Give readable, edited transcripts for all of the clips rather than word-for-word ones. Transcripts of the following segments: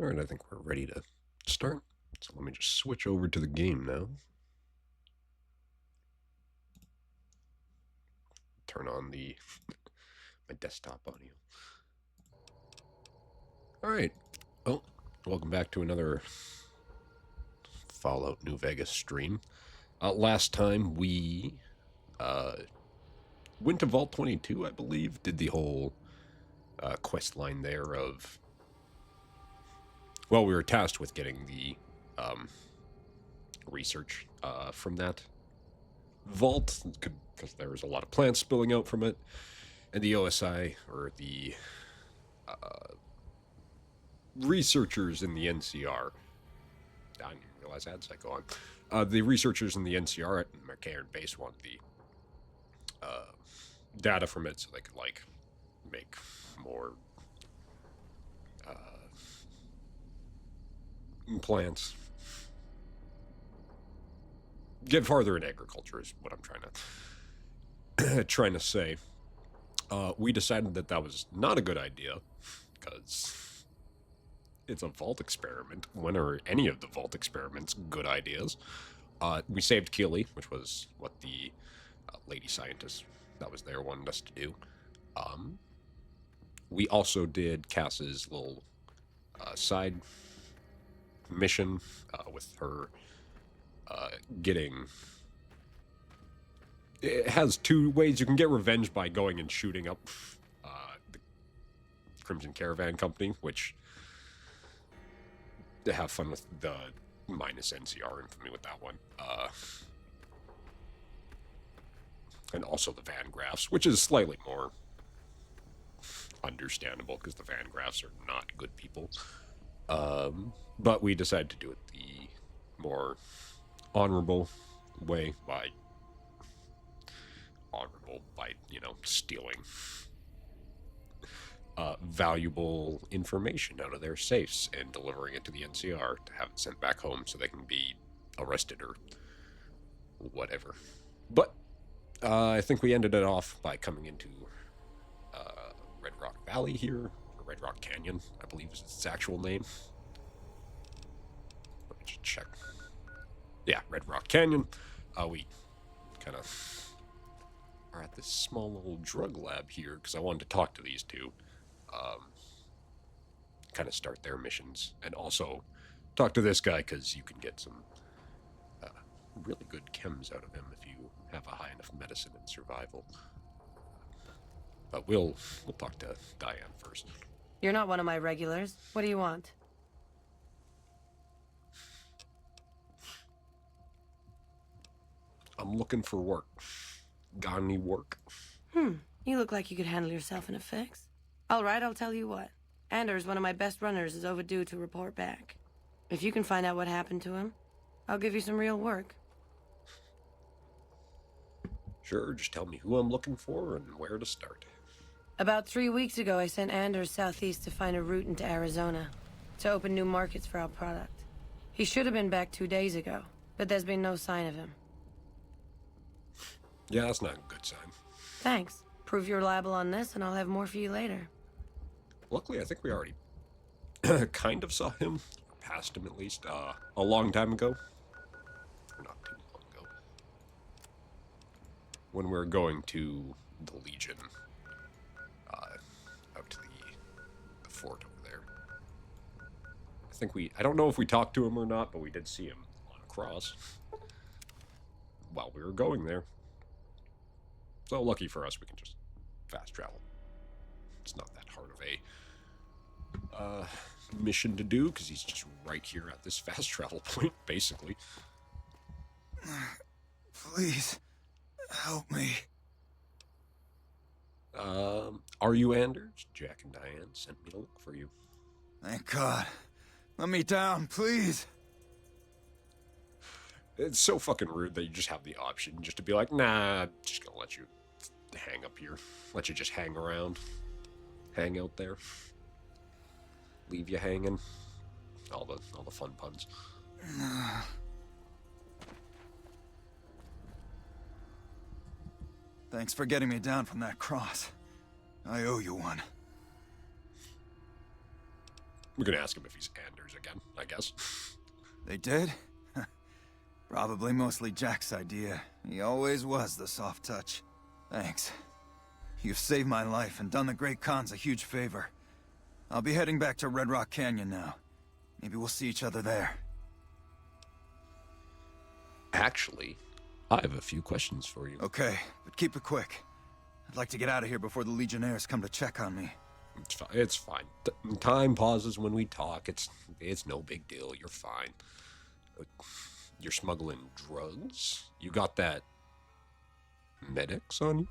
Alright, I think we're ready to start. So let me just switch over to the game now. Turn on the my desktop audio. Alright. Well, welcome back to another Fallout New Vegas stream. Last time we went to Vault 22, I believe. Did the whole quest line there of... Well, we were tasked with getting the research from that vault, because there was a lot of plants spilling out from it. And the OSI, or the researchers in the NCR, I didn't even realize I had Psycho on. The researchers in the NCR at McCairn base wanted the data from it so they could, like, make more plants. Get farther in agriculture is what I'm trying to say. We decided that that was not a good idea, because it's a vault experiment. When are any of the vault experiments good ideas? We saved Keely, which was what the lady scientist that was there wanted us to do. We also did Cass's little side mission with her getting... It has two ways you can get revenge: by going and shooting up the Crimson Caravan Company, which... to have fun with the minus NCR infamy with that one. And also the Van Graffs, which is slightly more understandable because the Van Graffs are not good people. But we decided to do it the more honorable way by stealing valuable information out of their safes and delivering it to the NCR to have it sent back home so they can be arrested or whatever. But I think we ended it off by coming into Red Rock Valley here, or Red Rock Canyon, I believe is its actual name. Let me just check. Yeah, Red Rock Canyon. We kind of are at this small little drug lab here because I wanted to talk to these two. Kind of start their missions, and also talk to this guy because you can get some really good chems out of him if you have a high enough medicine and survival. But we'll talk to Diane first. You're not one of my regulars. What do you want? I'm looking for work. Got any work? You look like you could handle yourself in a fix. All right, I'll tell you what. Anders, one of my best runners, is overdue to report back. If you can find out what happened to him, I'll give you some real work. Sure, just tell me who I'm looking for and where to start. About 3 weeks ago, I sent Anders southeast to find a route into Arizona, to open new markets for our product. He should have been back 2 days ago, but there's been no sign of him. Yeah, that's not a good sign. Thanks. Prove you're reliable on this, and I'll have more for you later. Luckily, I think we already kind of saw him, or passed him at least, a long time ago. Or not too long ago. When we were going to the Legion, out to the fort over there. I don't know if we talked to him or not, but we did see him on a cross while we were going there. So lucky for us, we can just fast travel. It's not that hard of a mission to do, because he's just right here at this fast travel point, basically. Please, help me. Are you Anders? Jack and Diane sent me to look for you. Thank God. Let me down, please. It's so fucking rude that you just have the option just to be like, nah, I'm just gonna let you hang up here. Let you just hang around. Hang out there. Leave you hanging. All the fun puns. Thanks for getting me down from that cross. I owe you one. We're gonna ask him if he's Anders again, I guess. They did? Probably mostly Jack's idea. He always was the soft touch. Thanks. You've saved my life and done the Great Khans a huge favor. I'll be heading back to Red Rock Canyon now. Maybe we'll see each other there. Actually, I have a few questions for you. Okay, but keep it quick. I'd like to get out of here before the Legionnaires come to check on me. It's fine. It's fine. Time pauses when we talk. It's no big deal. You're fine. You're smuggling drugs? You got that Med-X on you?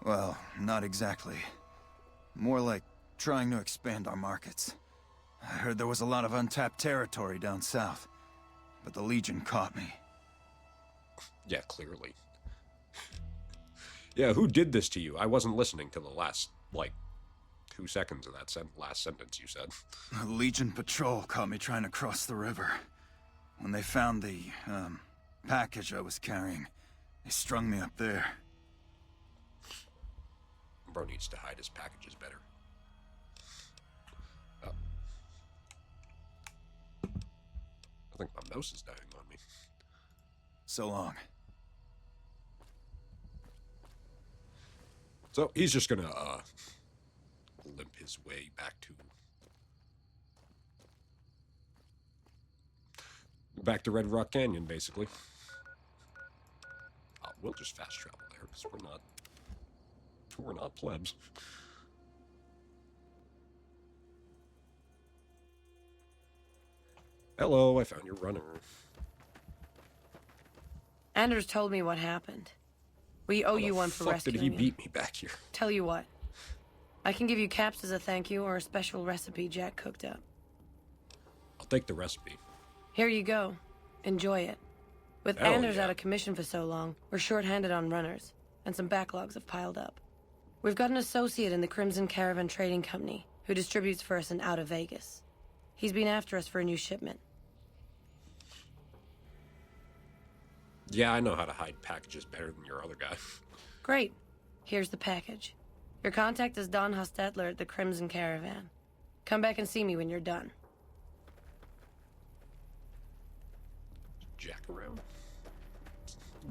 Well, not exactly. More like trying to expand our markets. I heard there was a lot of untapped territory down south, but the Legion caught me. Yeah, clearly. Yeah, who did this to you? I wasn't listening to the last, 2 seconds of that last sentence you said. The Legion patrol caught me trying to cross the river. When they found the, package I was carrying, they strung me up there. Bro needs to hide his packages better. I think my mouse is dying on me. So long. So he's just gonna limp his way back to Red Rock Canyon, basically. We'll just fast travel there because we're not plebs. Hello, I found your runner. Anders told me what happened. We owe you one for Fuck rescuing did he me. beat me back here? Tell you what. I can give you caps as a thank you or a special recipe Jack cooked up. I'll take the recipe. Here you go. Enjoy it. With Hell Anders yeah. out of commission for so long, we're short-handed on runners, and some backlogs have piled up. We've got an associate in the Crimson Caravan Trading Company who distributes for us and out of Vegas. He's been after us for a new shipment. Yeah, I know how to hide packages better than your other guy. Great. Here's the package. Your contact is Don Hostetler at the Crimson Caravan. Come back and see me when you're done. Jack around?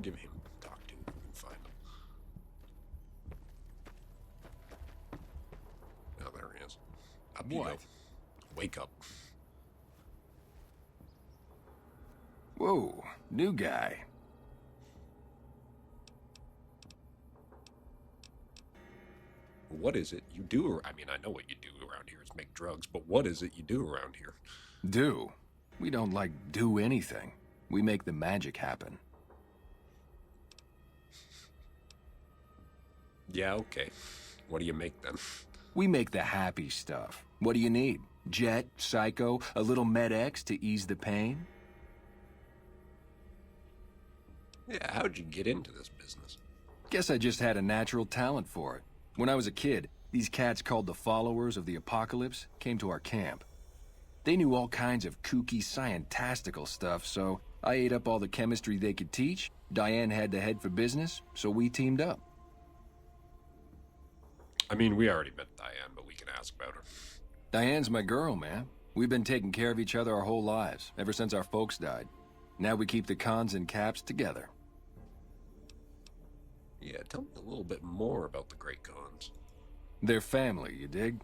Give him a talk to. We can find him. Oh, there he is. Up you What? go. Wake up. Whoa, new guy. What is it you do? I mean, I know what you do around here is make drugs, but what is it you do around here? Do. We don't, do anything. We make the magic happen. Yeah, okay. What do you make then? We make the happy stuff. What do you need? Jet, Psycho, a little Med-X to ease the pain? Yeah, how'd you get into this business? Guess I just had a natural talent for it. When I was a kid, these cats called the Followers of the Apocalypse came to our camp. They knew all kinds of kooky, scientistical stuff, so I ate up all the chemistry they could teach. Diane had to head for business, so we teamed up. I mean, we already met Diane, but we can ask about her. Diane's my girl, man. We've been taking care of each other our whole lives, ever since our folks died. Now we keep the Khans and Caps together. Yeah, tell me a little bit more about the Great Khans. They're family, you dig?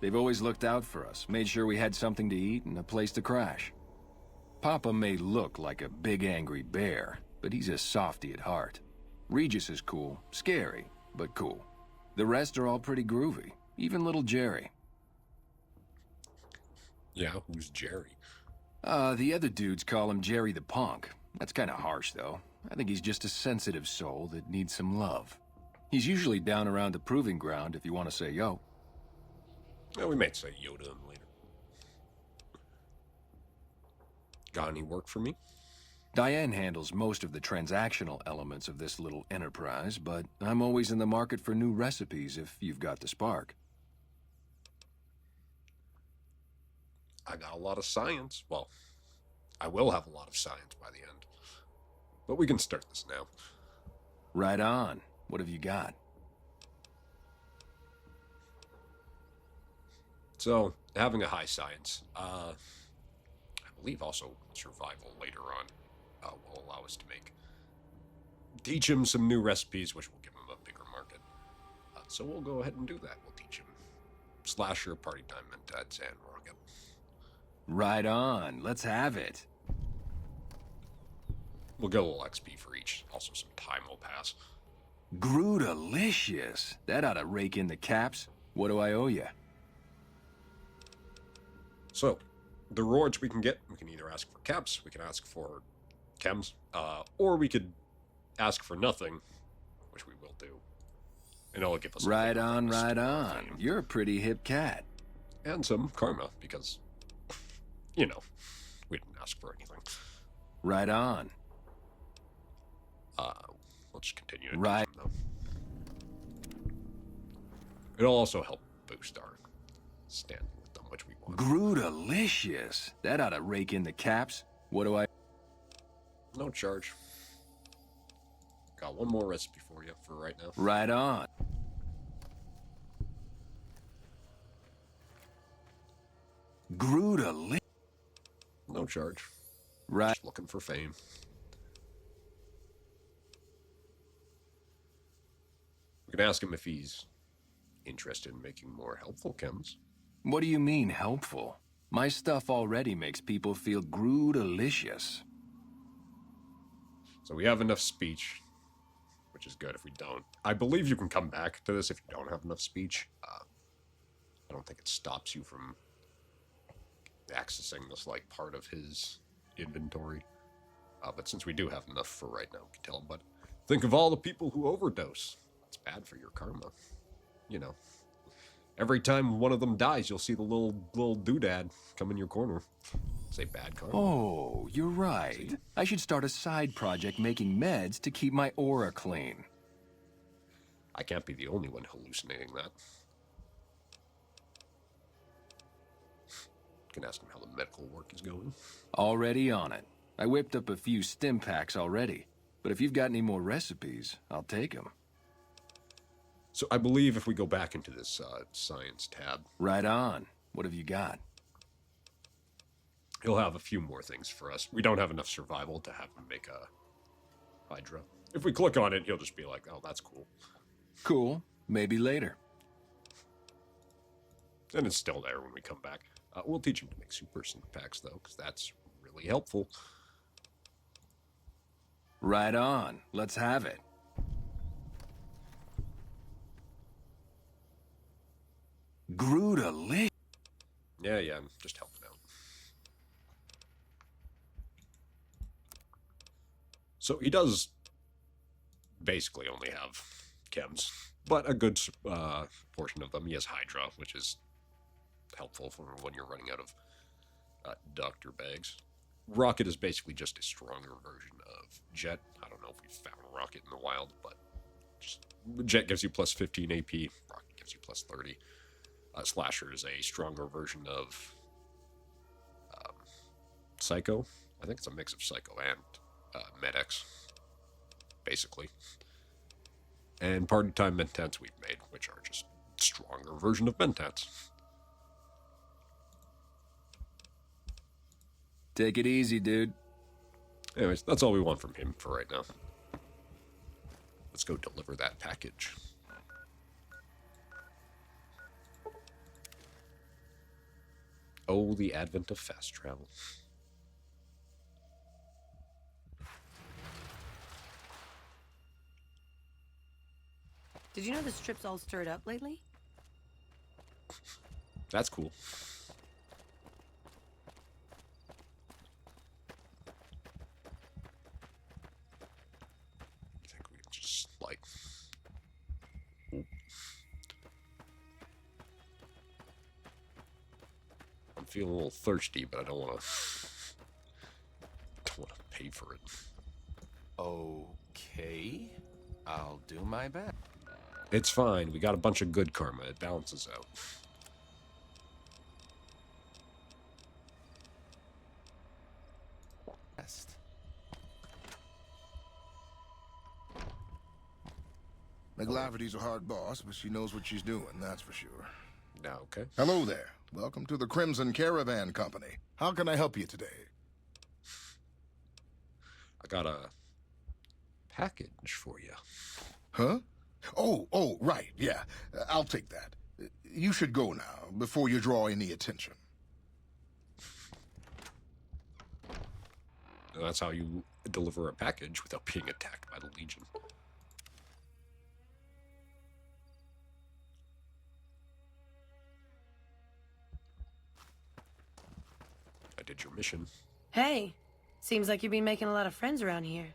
They've always looked out for us, made sure we had something to eat and a place to crash. Papa may look like a big angry bear, but he's a softy at heart. Regis is cool, scary, but cool. The rest are all pretty groovy, even little Jerry. Yeah, who's Jerry? The other dudes call him Jerry the Punk. That's kinda harsh, though. I think he's just a sensitive soul that needs some love. He's usually down around the proving ground if you want to say yo. Yeah, we might say yo to him later. Got any work for me? Diane handles most of the transactional elements of this little enterprise, but I'm always in the market for new recipes if you've got the spark. I got a lot of science. Well, I will have a lot of science by the end. But we can start this now. Right on. What have you got? So, having a high science, I believe also survival later on, will allow us to teach him some new recipes, which will give him a bigger market. So we'll go ahead and do that. We'll teach him Slasher, Party Time, Mentats, and Rocket. Right on. Let's have it. We'll get a little XP for each. Also, some time will pass. Grootalicious. That ought to rake in the caps. What do I owe you? So, the rewards we can get, we can either ask for caps, we can ask for chems, or we could ask for nothing, which we will do. And it'll give us Right on, right on. You're a pretty hip cat. And some karma, because, you know, we didn't ask for anything. Right on. We'll just continue to Right. teach them, though. It'll also help boost our standing with them, which we want. Grootalicious. That ought to rake in the caps. What do I... No charge. Got one more recipe for you for right now. Right on. Grootalicious. No charge. Right. Just looking for fame. We can ask him if he's interested in making more helpful chems. What do you mean, helpful? My stuff already makes people feel grootalicious. So we have enough speech, which is good if we don't. I believe you can come back to this if you don't have enough speech. I don't think it stops you from accessing this, like, part of his inventory. But since we do have enough for right now, we can tell him, but think of all the people who overdose. It's bad for your karma. You know. Every time one of them dies, you'll see the little doodad come in your corner. Say bad karma. Oh, you're right. I should start a side project making meds to keep my aura clean. I can't be the only one hallucinating that. Can ask him how the medical work is going. Already on it. I whipped up a few stim packs already, but if you've got any more recipes, I'll take them. So I believe if we go back into this science tab, Right on. What have you got? he'll have a few more things for us. We don't have enough survival to have him make a Hydra. If we click on it, he'll just be like, oh, that's cool. Cool. Maybe later. And it's still there when we come back. We'll teach him to make super synth packs, though, because that's really helpful. Right on. Let's have it. Grootalicious. Yeah, I'm just helping out. So he does basically only have chems, but a good portion of them. He has Hydra, which is helpful for when you're running out of doctor bags. Rocket is basically just a stronger version of Jet. I don't know if we've found Rocket in the wild, but Jet gives you plus 15 AP. Rocket gives you plus 30. Slasher is a stronger version of Psycho. I think it's a mix of Psycho and Med-X, basically. And Party Time Mentats we've made, which are just stronger version of Mentats. Take it easy, dude. Anyways, that's all we want from him for right now. Let's go deliver that package. Oh, the advent of fast travel. Did you know the strip's all stirred up lately? That's cool. I think we can just, like... Ooh. I'm feeling a little thirsty, but I don't want to... don't want to pay for it. Okay, I'll do my best. It's fine. We got a bunch of good karma. It balances out. McLavity's a hard boss, but she knows what she's doing, that's for sure. Now, okay. Hello there. Welcome to the Crimson Caravan Company. How can I help you today? I got a package for you. Huh? Oh, right, yeah. I'll take that. You should go now, before you draw any attention. That's how you deliver a package without being attacked by the Legion. I did your mission. Hey, seems like you've been making a lot of friends around here.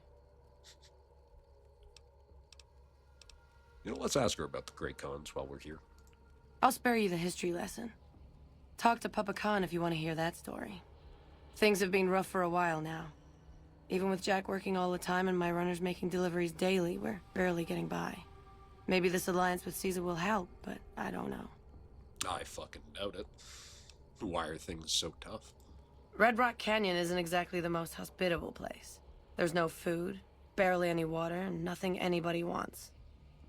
You know, let's ask her about the Great Khans while we're here. I'll spare you the history lesson. Talk to Papa Khan if you want to hear that story. Things have been rough for a while now. Even with Jack working all the time and my runners making deliveries daily, we're barely getting by. Maybe this alliance with Caesar will help, but I don't know. I fucking doubt it. Why are things so tough? Red Rock Canyon isn't exactly the most hospitable place. There's no food, barely any water, and nothing anybody wants.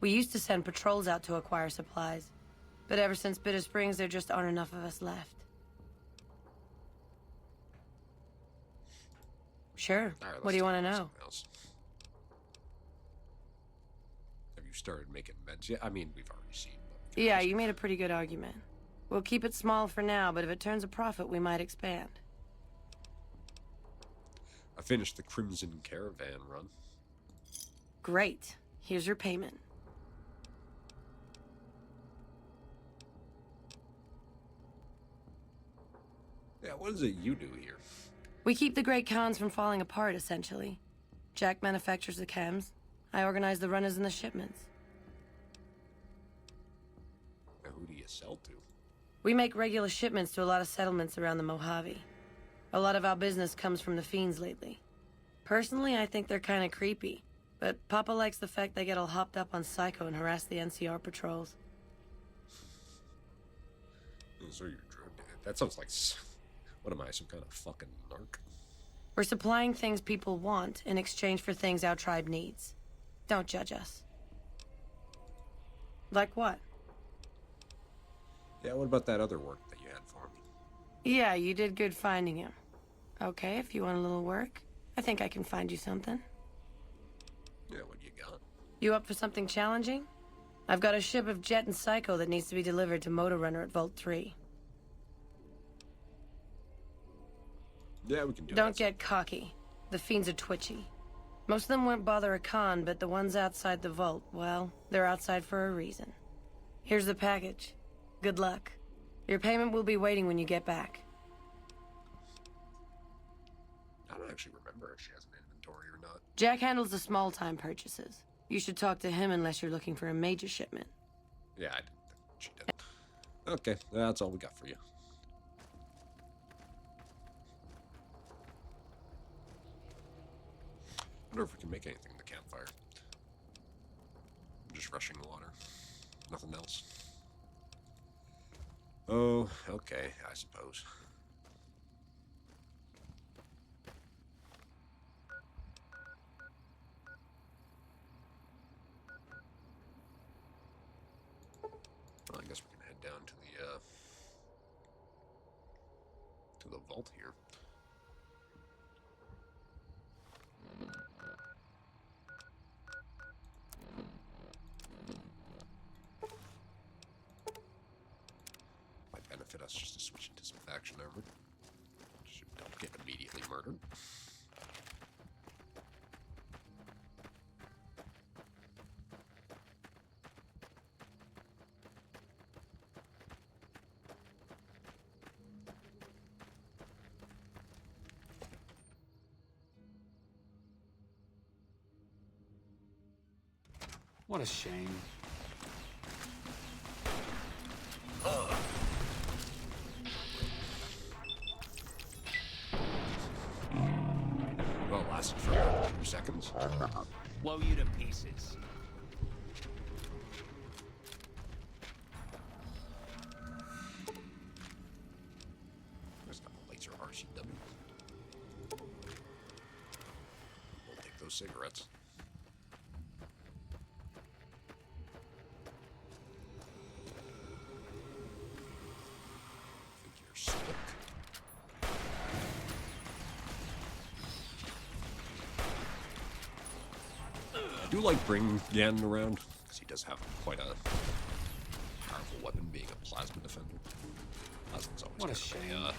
We used to send patrols out to acquire supplies, but ever since Bitter Springs, there just aren't enough of us left. Sure. All right, What do you let's want to talk about know? something else. Have you started making meds yet? I mean, we've already seen. But Yeah, you made a pretty good argument. We'll keep it small for now, but if it turns a profit, we might expand. I finished the Crimson Caravan run. Great. Here's your payment. Yeah, what is it you do here? We keep the Great Khans from falling apart, essentially. Jack manufactures the chems. I organize the runners and the shipments. Now, who do you sell to? We make regular shipments to a lot of settlements around the Mojave. A lot of our business comes from the Fiends lately. Personally, I think they're kinda creepy. But Papa likes the fact they get all hopped up on Psycho and harass the NCR patrols. So you're drug dealer. That sounds like... What am I, some kind of fucking narc? We're supplying things people want in exchange for things our tribe needs. Don't judge us. Like what? Yeah, what about that other work that you had for me? Yeah, you did good finding him. Okay, if you want a little work, I think I can find you something. Yeah, what do you got? You up for something challenging? I've got a ship of Jet and Psycho that needs to be delivered to Motor Runner at Vault 3. Yeah, we can do Don't that. get cocky. The Fiends are twitchy. Most of them won't bother a Khan, but the ones outside the vault, well, they're outside for a reason. Here's the package. Good luck. Your payment will be waiting when you get back. I don't actually remember if she has an inventory or not. Jack handles the small-time purchases. You should talk to him unless you're looking for a major shipment. Yeah, I didn't think she did. Okay, that's all we got for you. I wonder if we can make anything in the campfire. I'm just rushing water. Nothing else. Oh, okay, I suppose. Well, I guess we can head down to the vault here. Might benefit us just to switch into some faction armor. So we don't get immediately murdered. What a shame. Well, it lasted for about 2 seconds. Blow you to pieces. There's not a laser RCW. We'll take those cigarettes. do like bringing Ganon around, because he does have quite a powerful weapon, being a plasma defender. Plasma's always What a kind shame. of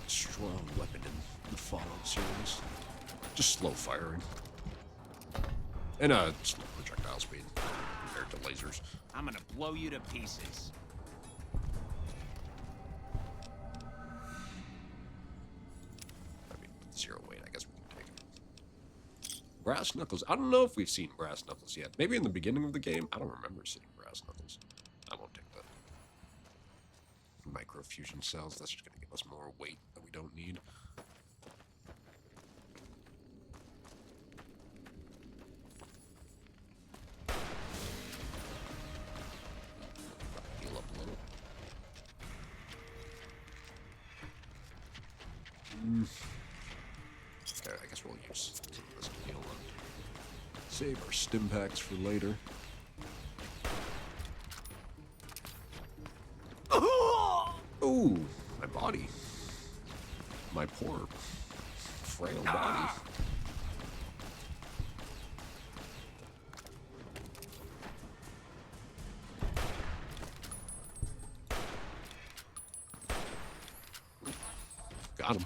a strong weapon in the Fallout series. Just slow firing. And slow projectile speed compared to lasers. I'm gonna blow you to pieces. I mean, with 0 weight, I guess we can take it. Brass Knuckles. I don't know if we've seen Brass Knuckles yet. Maybe in the beginning of the game. I don't remember seeing Brass Knuckles. I won't take that. Microfusion cells. That's just going to give us more weight that we don't need. Heal up a little. Okay, I guess we'll use this to heal up. Save our stim packs for later. Ooh, my body. My poor, frail body. Got him.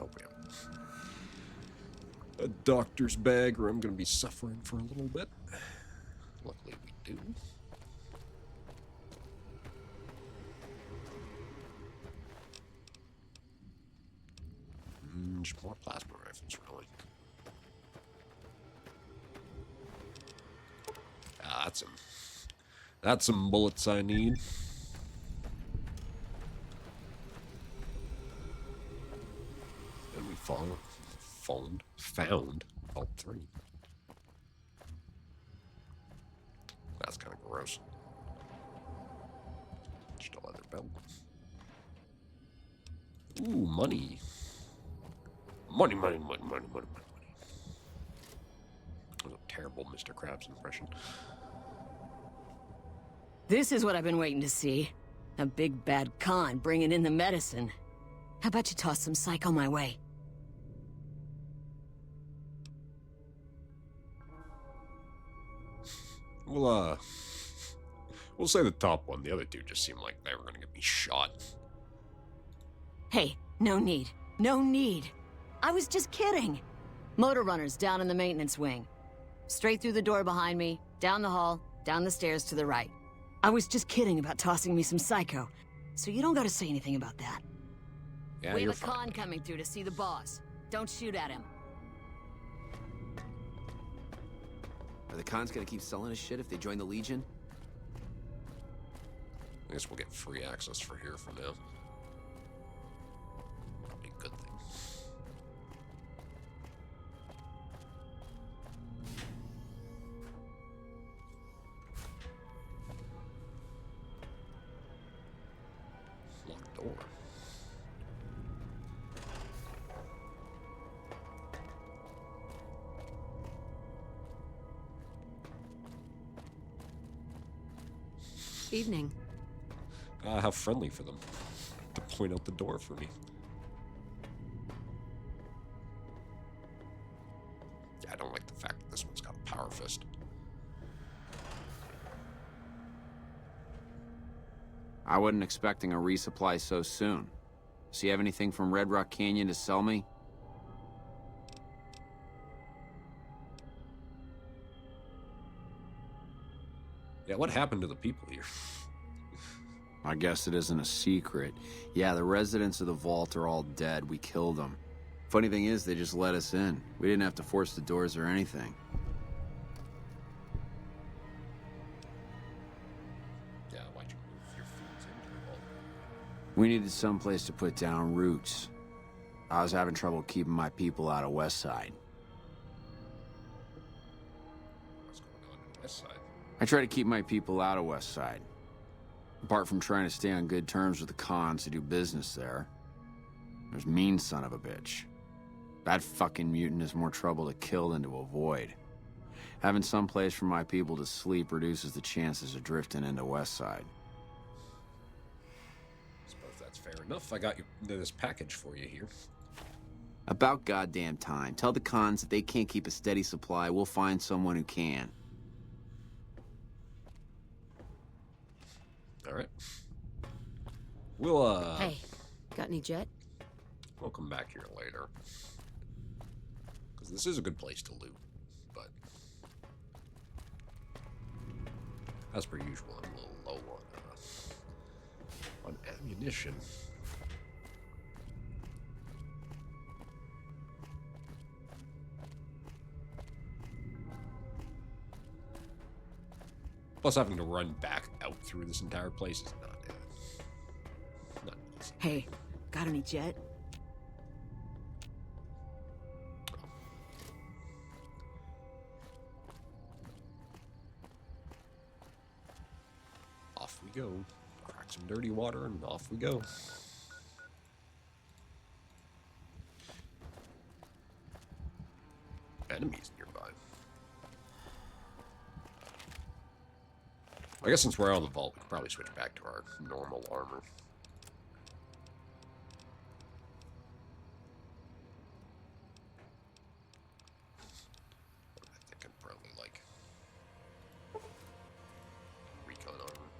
Oh, yeah. A doctor's bag, or I'm going to be suffering for a little bit. Luckily, we do. Just more plasma rifles, really. Ah, that's some bullets I need. And we found all 3. That's kind of gross. Just a leather belt. Ooh, money. Money. That was a terrible Mr. Krabs impression. This is what I've been waiting to see. A big bad Khan bringing in the medicine. How about you toss some psycho my way? We'll say the top one. The other two just seemed like they were gonna get me shot. Hey, no need. No need. I was just kidding. Motor runners down in the maintenance wing. Straight through the door behind me, down the hall, down the stairs to the right. I was just kidding about tossing me some psycho, so you don't gotta say anything about that. Yeah, We you're have a fine. Khan coming through to see the boss. Don't shoot at him. Are the Khans gonna keep selling us shit if they join the Legion? I guess we'll get free access for here for now. Probably a good thing. Locked door. Evening. How friendly for them to point out the door for me. Yeah, I don't like the fact that this one's got a power fist. I wasn't expecting a resupply so soon. So you have anything from Red Rock Canyon to sell me? Yeah, what happened to the people here? I guess it isn't a secret. Yeah, the residents of the vault are all dead. We killed them. Funny thing is, they just let us in. We didn't have to force the doors or anything. Yeah, why'd you move your foods into the vault? We needed someplace to put down roots. I was having trouble keeping my people out of Westside. What's going on in the west side? I try to keep my people out of Westside. Apart from trying to stay on good terms with the Khans who do business there. There's mean son of a bitch. That fucking mutant is more trouble to kill than to avoid. Having some place for my people to sleep reduces the chances of drifting into Westside. Suppose that's fair enough. I got you this package for you here. About goddamn time. Tell the cons that they can't keep a steady supply. We'll find someone who can. All right. We'll Hey, got any jet? we'll come back here later. Because this is a good place to loot, but as per usual, I'm a little low on ammunition. Plus, having to run back out through this entire place is not easy. Hey, got any jet? Off we go. Crack some dirty water and off we go. Enemies nearby. I guess since we're out of the vault, we can probably switch back to our normal armor. I think I'd probably like recon armor.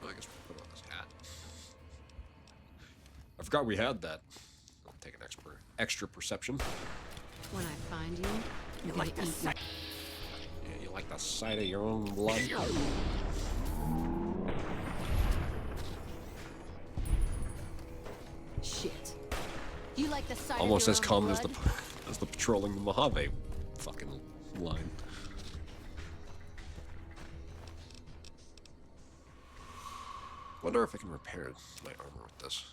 I guess we'll put on this hat. I forgot we had that. I'll take an extra perception. When I find you, you're like gonna the eat me. Yeah, you like the sight of your own blood? Shit. You like the sight Almost of as your own common blood? as the patrolling the Mojave fucking line. Wonder if I can repair my armor with this.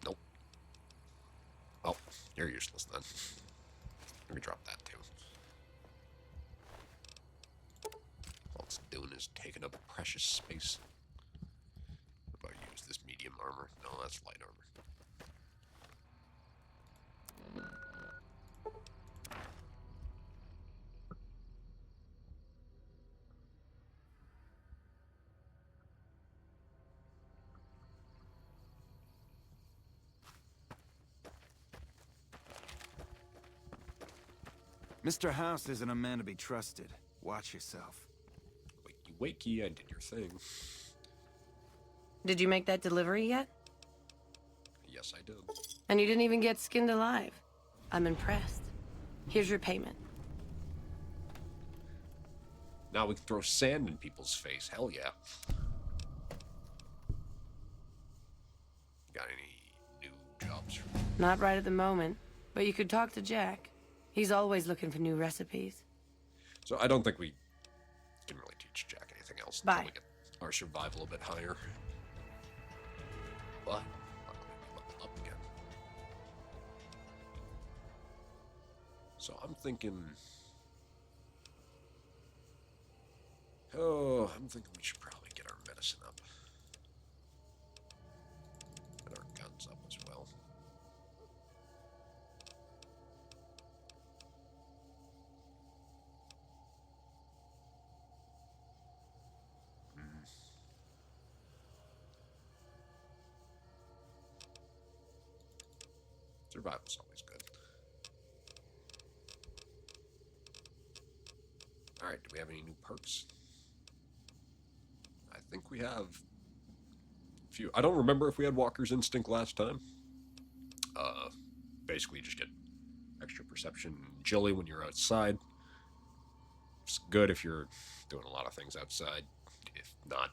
Nope. Oh, you're useless then. Let me drop that too. All it's doing is taking up precious space. What about I use this medium armor? No, that's light armor. Mr. House isn't a man to be trusted. Watch yourself. Wakey, wakey, I did your thing. Did you make that delivery yet? Yes, I did. And you didn't even get skinned alive. I'm impressed. Here's your payment. Now we can throw sand in people's face. Hell yeah. Got any new jobs for me? Not right at the moment, but you could talk to Jack. He's always looking for new recipes. So I don't think we can really teach Jack anything else Bye. until we get our survival a bit higher. But luckily we leveled up again. So I'm thinking. Oh, I'm thinking we should probably get our medicine up. And our guns up as well. Survival's always good. Alright, do we have any new perks? I think we have a few. I don't remember if we had Walker's Instinct last time. Basically you just get extra perception and agility when you're outside. It's good if you're doing a lot of things outside. If not,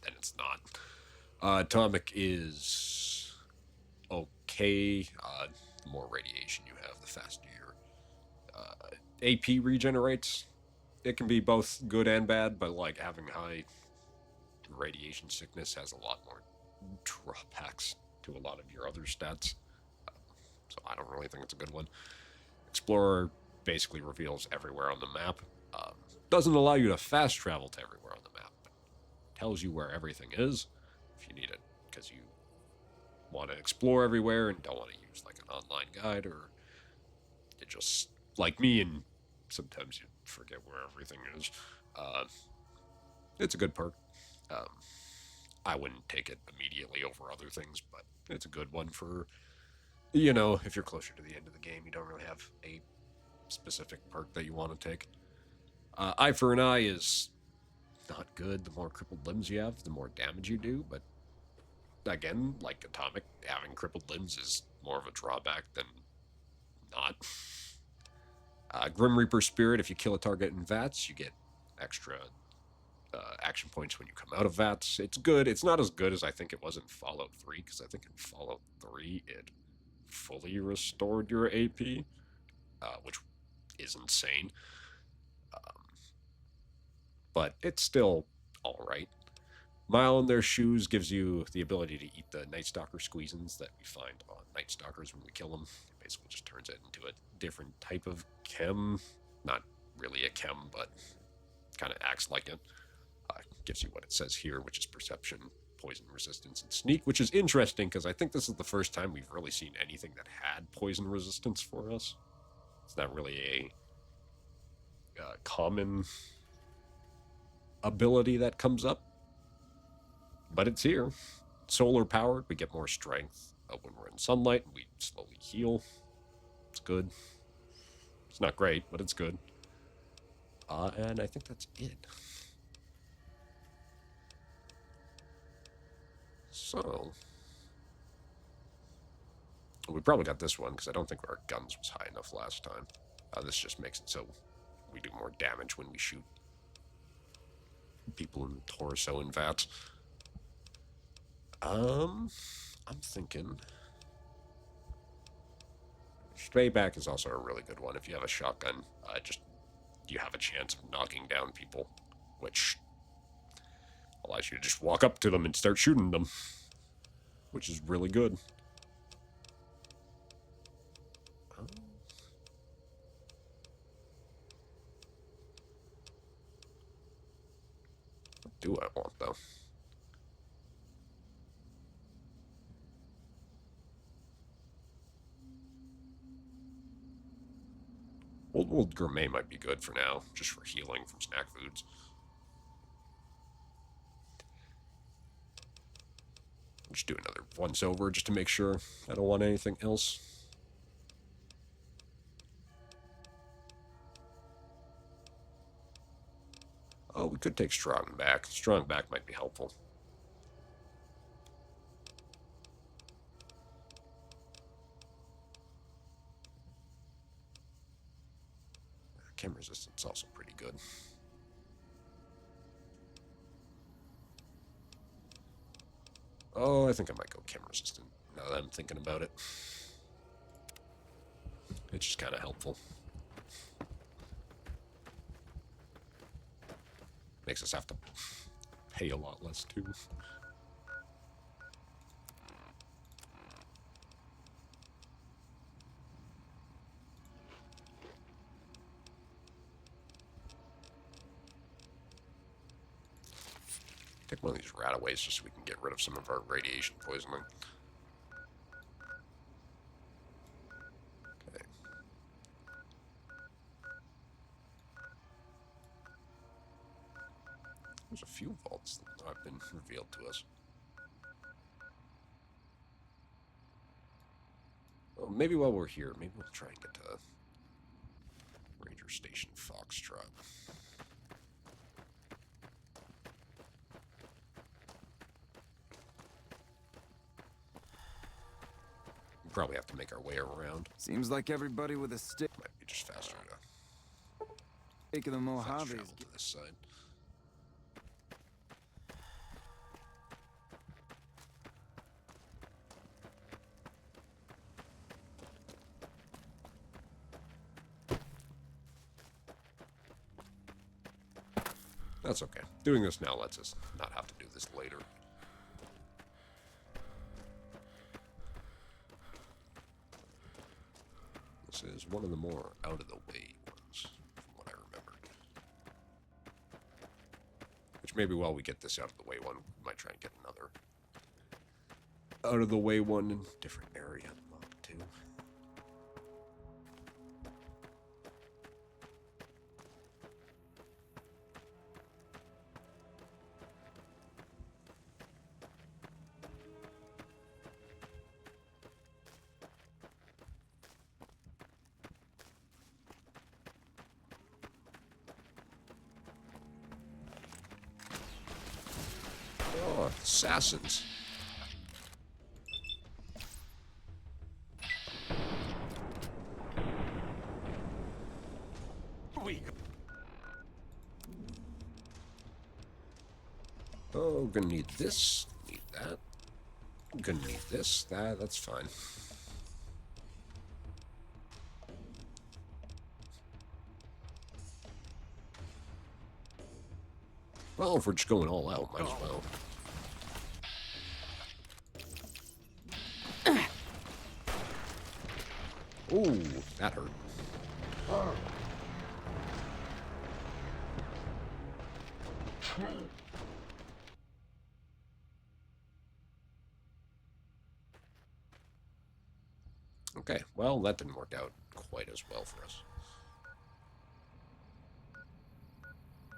then it's not. Atomic is okay. The more radiation you have, the faster your AP regenerates. It can be both good and bad, but like having high radiation sickness has a lot more drawbacks to a lot of your other stats. So I don't really think it's a good one. Explorer basically reveals everywhere on the map. Doesn't allow you to fast travel to everywhere on the map, but tells you where everything is if you need it, because you want to explore everywhere and don't want to use like an online guide, or it just, like me and sometimes you forget where everything is. It's a good perk. I wouldn't take it immediately over other things, but it's a good one for, you know, if you're closer to the end of the game, you don't really have a specific perk that you want to take. Eye for an eye is not good. The more crippled limbs you have, the more damage you do, but again, like Atomic, having crippled limbs is more of a drawback than not. Grim Reaper Spirit, if you kill a target in VATS, you get extra action points when you come out of VATS. It's good. It's not as good as I think it was in Fallout 3, because I think in Fallout 3 it fully restored your AP, which is insane. But it's still alright. Mile in their shoes gives you the ability to eat the Night Stalker squeezins that we find on Night Stalkers when we kill them. It basically just turns it into a different type of chem. Not really a chem, but kind of acts like it. Gives you what it says here, which is perception, poison resistance, and sneak, which is interesting because I think this is the first time we've really seen anything that had poison resistance for us. It's not really a common ability that comes up, but it's here. Solar powered, we get more strength when we're in sunlight, and we slowly heal. It's good. It's not great, but it's good. And I think that's it. So, we probably got this one because I don't think our guns was high enough last time. This just makes it so we do more damage when we shoot people in the torso and VATS. I'm thinking Stray Back is also a really good one. If you have a shotgun, you have a chance of knocking down people, which allows you to just walk up to them and start shooting them, which is really good. What do I want, though? Old Gourmet might be good for now, just for healing from snack foods. Just do another once over just to make sure I don't want anything else. Oh, we could take Strong Back. Strong Back might be helpful. Chem resistance is also pretty good. Oh, I think I might go chem resistant now that I'm thinking about it. It's just kind of helpful. Makes us have to pay a lot less, too. Take one of these rataways just so we can get rid of some of our radiation poisoning. Okay. There's a few vaults that have been revealed to us. Well, maybe while we're here, maybe we'll try and get to Ranger Station Foxtrot. Probably have to make our way around. Seems like everybody with a stick. Might be just faster to Take of the Mojaves. travel to this side. That's okay. Doing this now lets us not have to do this later. This is one of the more out-of-the-way ones, from what I remember. Which maybe while we get this out-of-the-way one, we might try and get another out-of-the-way one in a different area of the map, too. Assassins. Oh, gonna need this, need that. Gonna need this, that's fine. Well, if we're just going all out, might as well. Ooh, that hurt. Okay, well, that didn't work out quite as well for us.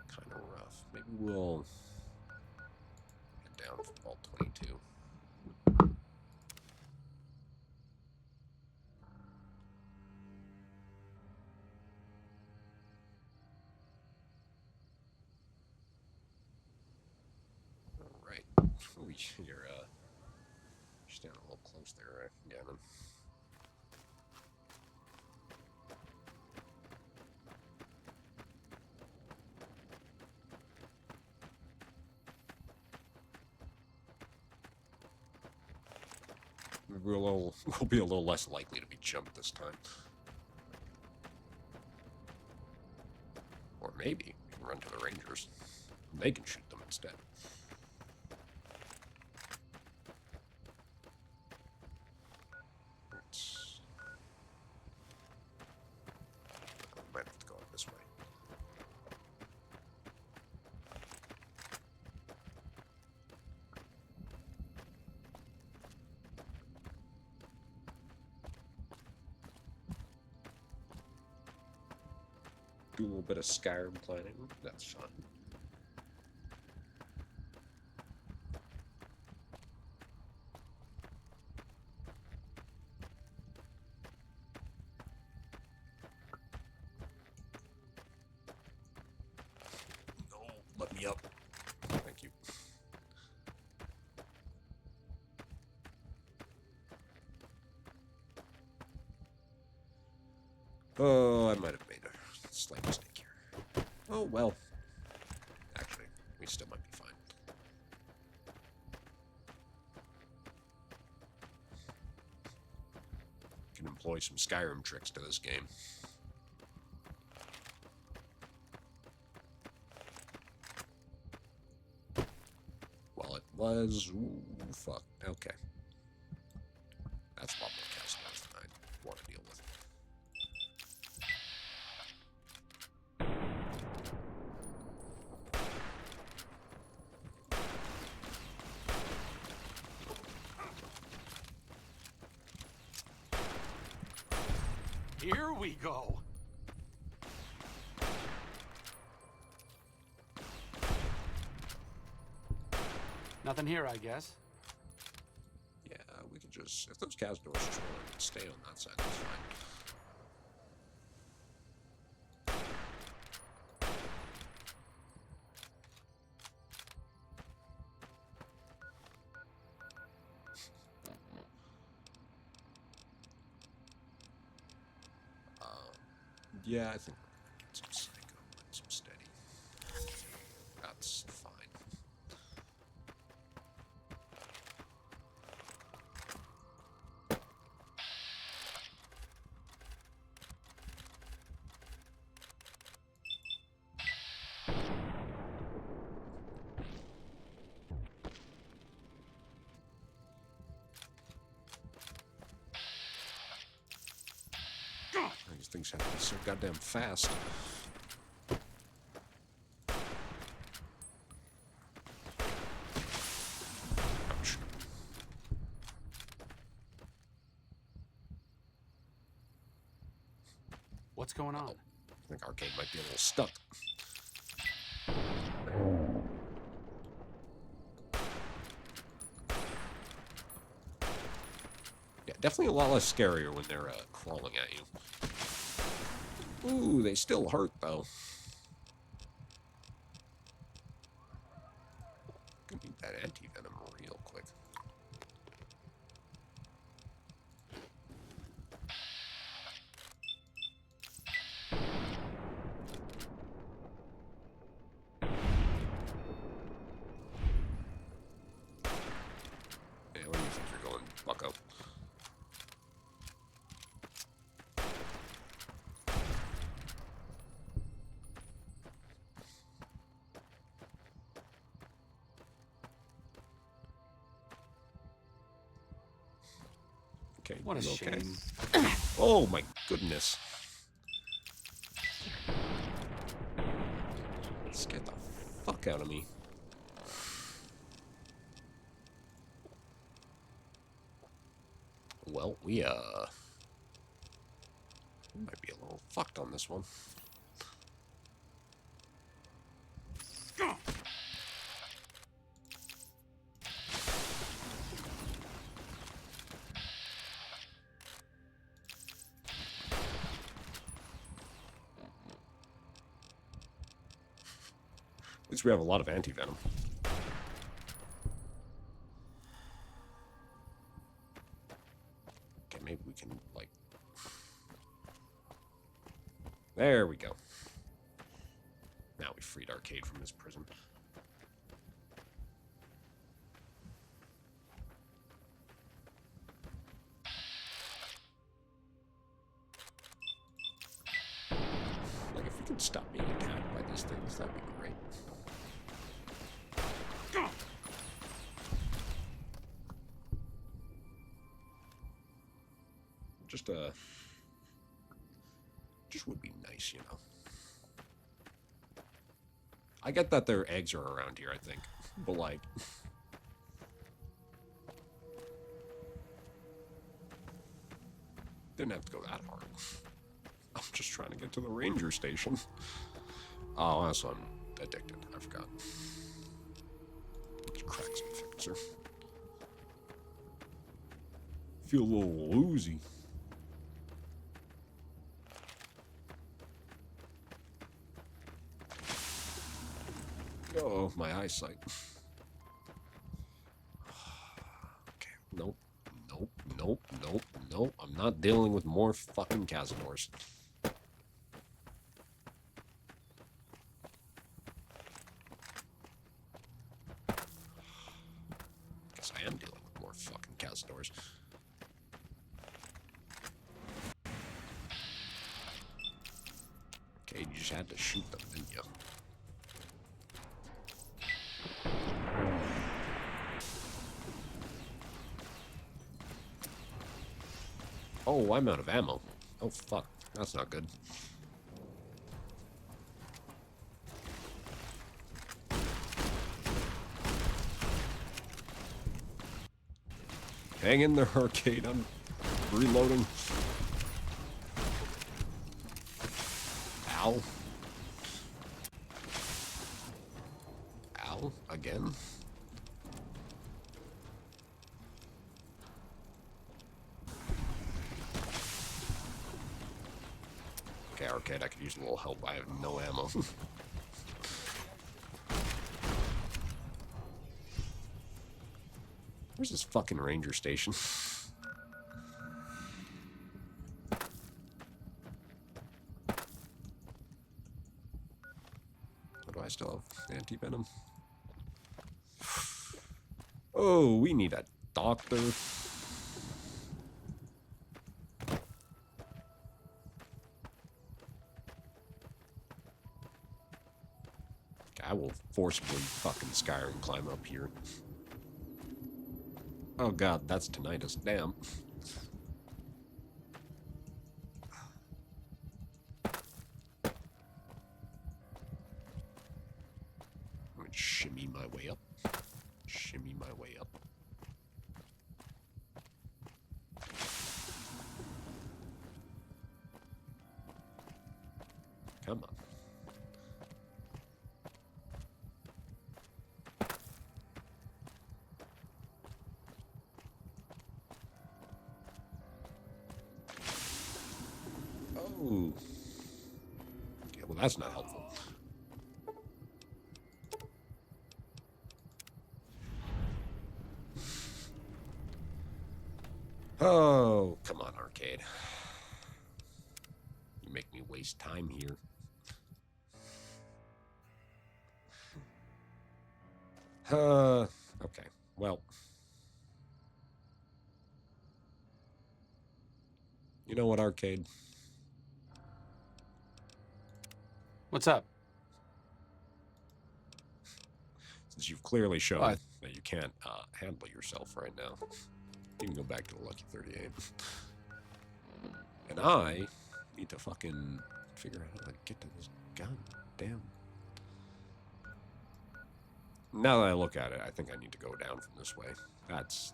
Kind of rough. Maybe we'll get down from all 22. All right. Ooh, you're standing a little close there, Gavin. We'll be a little less likely to be jumped this time. Or maybe we can run to the Rangers. They can shoot them instead. Might have to go up this way. Do a little bit of Skyrim planning. That's fun. No, let me up. Thank you. Oh, I might have made a slight mistake here. Oh, well. Actually, we still might be fine. Can employ some Skyrim tricks to this game. Well, it was... Ooh, fuck. Okay. That's a lot more cast than I want to deal with. Here we go. Nothing here, I guess. Yeah, we could just... If those Casdors just want to stay on that side, that's fine. Yeah, I think we're gonna get some psycho and some steady. That's fine. These things have to be so goddamn fast. Ouch. What's going on? I think Arcade might be a little stuck. Yeah, definitely a lot less scarier when they're crawling at you. Ooh, they still hurt, though. Gonna need that anti-venom real Okay. What a you okay? shame. Oh my goodness. That scared the fuck out of me. Well, we might be a little fucked on this one. At least we have a lot of anti-venom. Okay, maybe we can, like... There we go. Now we freed Arcade from his prison. Like, if we could stop being attacked by these things, that'd be great. Just would be nice, you know. I get that their eggs are around here, I think, but like, didn't have to go that hard. I'm just trying to get to the ranger station. Oh, also I'm addicted. I forgot. Let's crack some fixer. Feel a little woozy. Oh, my eyesight. Okay, nope, nope, nope, nope, nope. I'm not dealing with more fucking Cazadors. Guess I am dealing with more fucking Cazadors. Okay, you just had to shoot them, didn't you? Oh, I'm out of ammo. Oh, fuck. That's not good. Hang in there, Arcade. I'm reloading. Ow. Ow. Again. Okay, Arcade, I could use a little help. I have no ammo. Where's this fucking ranger station? What do I still have? Anti-venom? Oh, we need a doctor. I will forcibly fucking Skyrim climb up here. Oh god, that's tinnitus. Damn. I'm gonna shimmy my way up. Shimmy my way up. Come on. Oh. Okay, well that's not helpful. Oh, come on, Arcade. You make me waste time here. Okay, well. You know what, Arcade? What's up? Since you've clearly shown What? that you can't handle yourself right now. You can go back to the Lucky 38. And I need to fucking figure out how to get to this gun. Damn. Now that I look at it, I think I need to go down from this way. That's...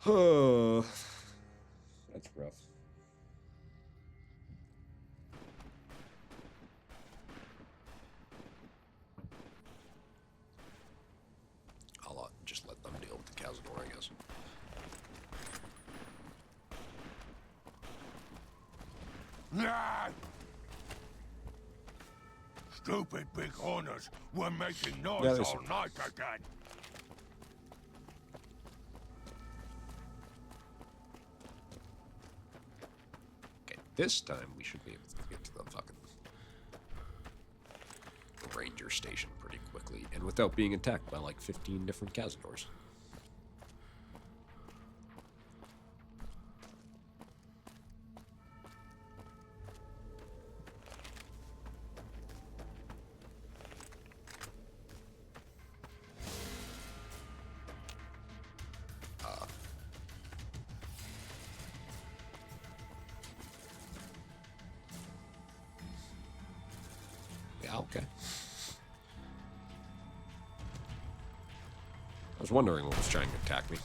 That's rough. I'll just let them deal with the Cazador, I guess. Nah! Stupid big owners were making noise Yeah, all night again. Okay, this time we should be able to get to the fucking ranger station pretty quickly, and without being attacked by like 15 different Cazadors. Yeah, okay. I was wondering what was trying to attack me.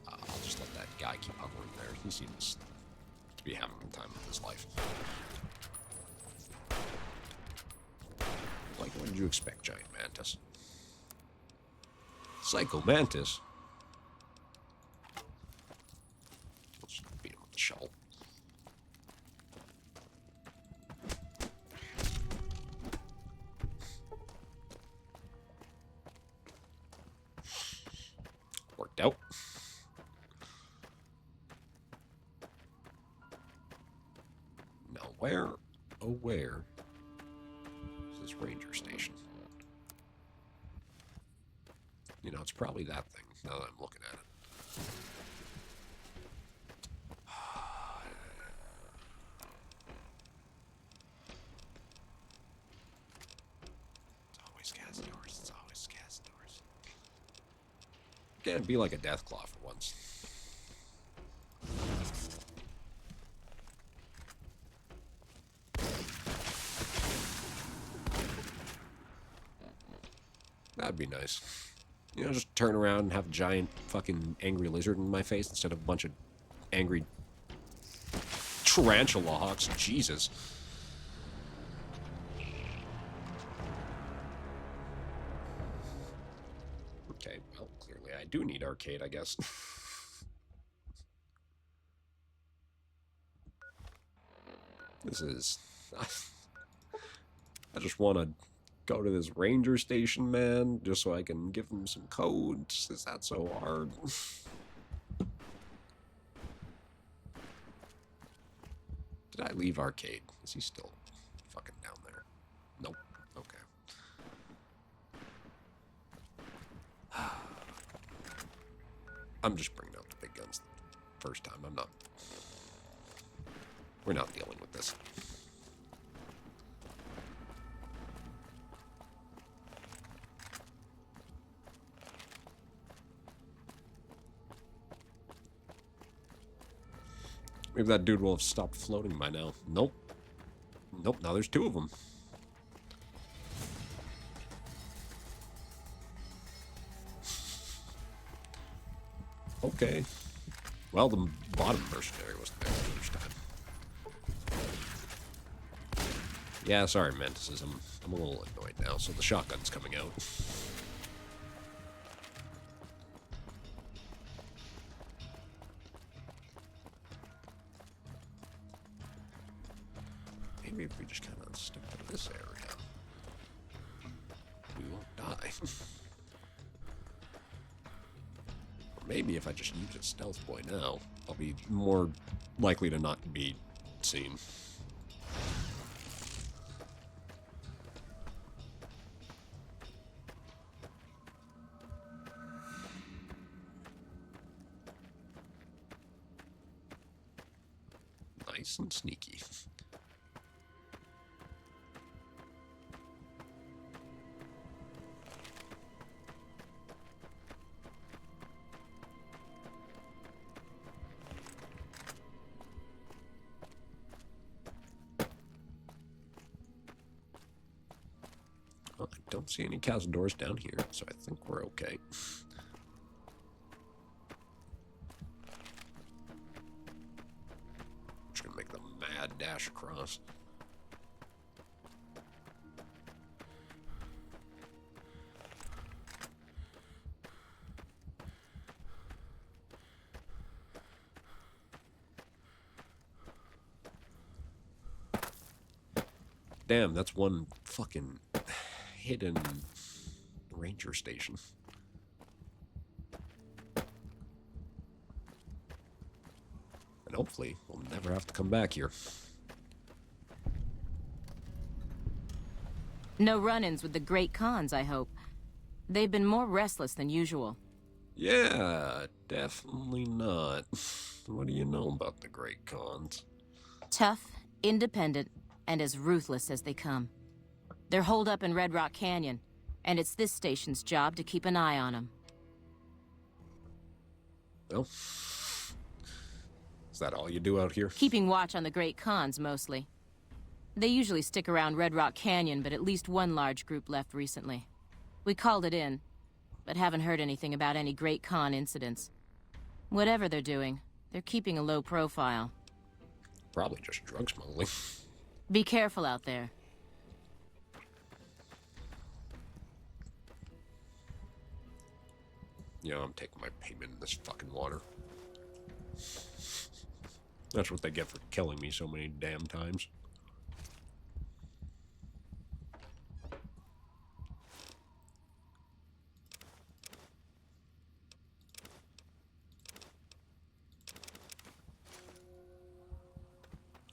I'll just let that guy keep hovering there. He seems to be having the time of his life. Like, what did you expect, Giant Mantis? Psycho Mantis? Let's beat him with the shovel. Worked out. Now where, oh where, is this ranger station? You know, it's probably that thing, now that I'm looking at it. It's always Cazadors, it's always Cazadors. Can't be like a Deathclaw for once. That'd be nice. You know, just turn around and have a giant fucking angry lizard in my face instead of a bunch of angry tarantula hawks. Jesus. Okay, well, clearly I do need arcade, I guess. This is... I just want to go to this ranger station, man, just so I can give them some codes. Is that so hard? Did I leave arcade? Is he still fucking down there? Nope. Okay. I'm just bringing out the big guns the first time. I'm not... We're not dealing with this. Maybe that dude will have stopped floating by now. Nope. Nope, now there's two of them. Okay. Well, the bottom mercenary wasn't there the first time. Yeah, sorry, Mantises. I'm a little annoyed now, so the shotgun's coming out. Maybe if we just kind of stick to this area, we won't die. Or maybe if I just use a stealth boy now, I'll be more likely to not be seen. Nice and sneaky. don't see any cazadors down here, so I think we're okay. Just gonna make the mad dash across. Damn, that's one fucking hidden ranger station. And hopefully, we'll never have to come back here. No run-ins with the Great Khans, I hope. They've been more restless than usual. Yeah, definitely not. What do you know about the Great Khans? Tough, independent, and as ruthless as they come. They're holed up in Red Rock Canyon, and it's this station's job to keep an eye on them. Well, is that all you do out here? Keeping watch on the Great Khans, mostly. They usually stick around Red Rock Canyon, but at least one large group left recently. We called it in, but haven't heard anything about any Great Khan incidents. Whatever they're doing, they're keeping a low profile. Probably just drug smuggling. Be careful out there. You know, I'm taking my payment in this fucking water. That's what they get for killing me so many damn times.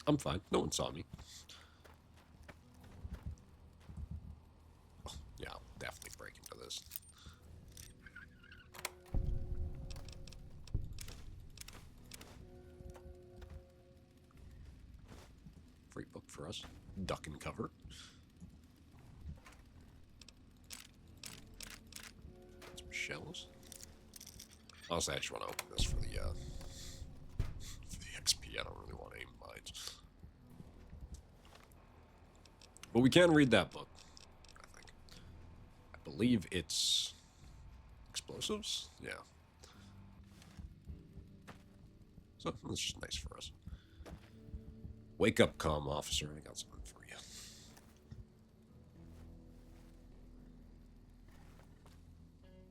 I'm fine. No one saw me. Oh, yeah, I'll definitely break into this. Free book for us. Duck and cover. Some shells. Honestly, I just want to open this for the XP. I don't really want aim mines. But we can read that book, I think. I believe it's explosives? Yeah. So, that's just nice for us. Wake up, calm officer. I got something for you.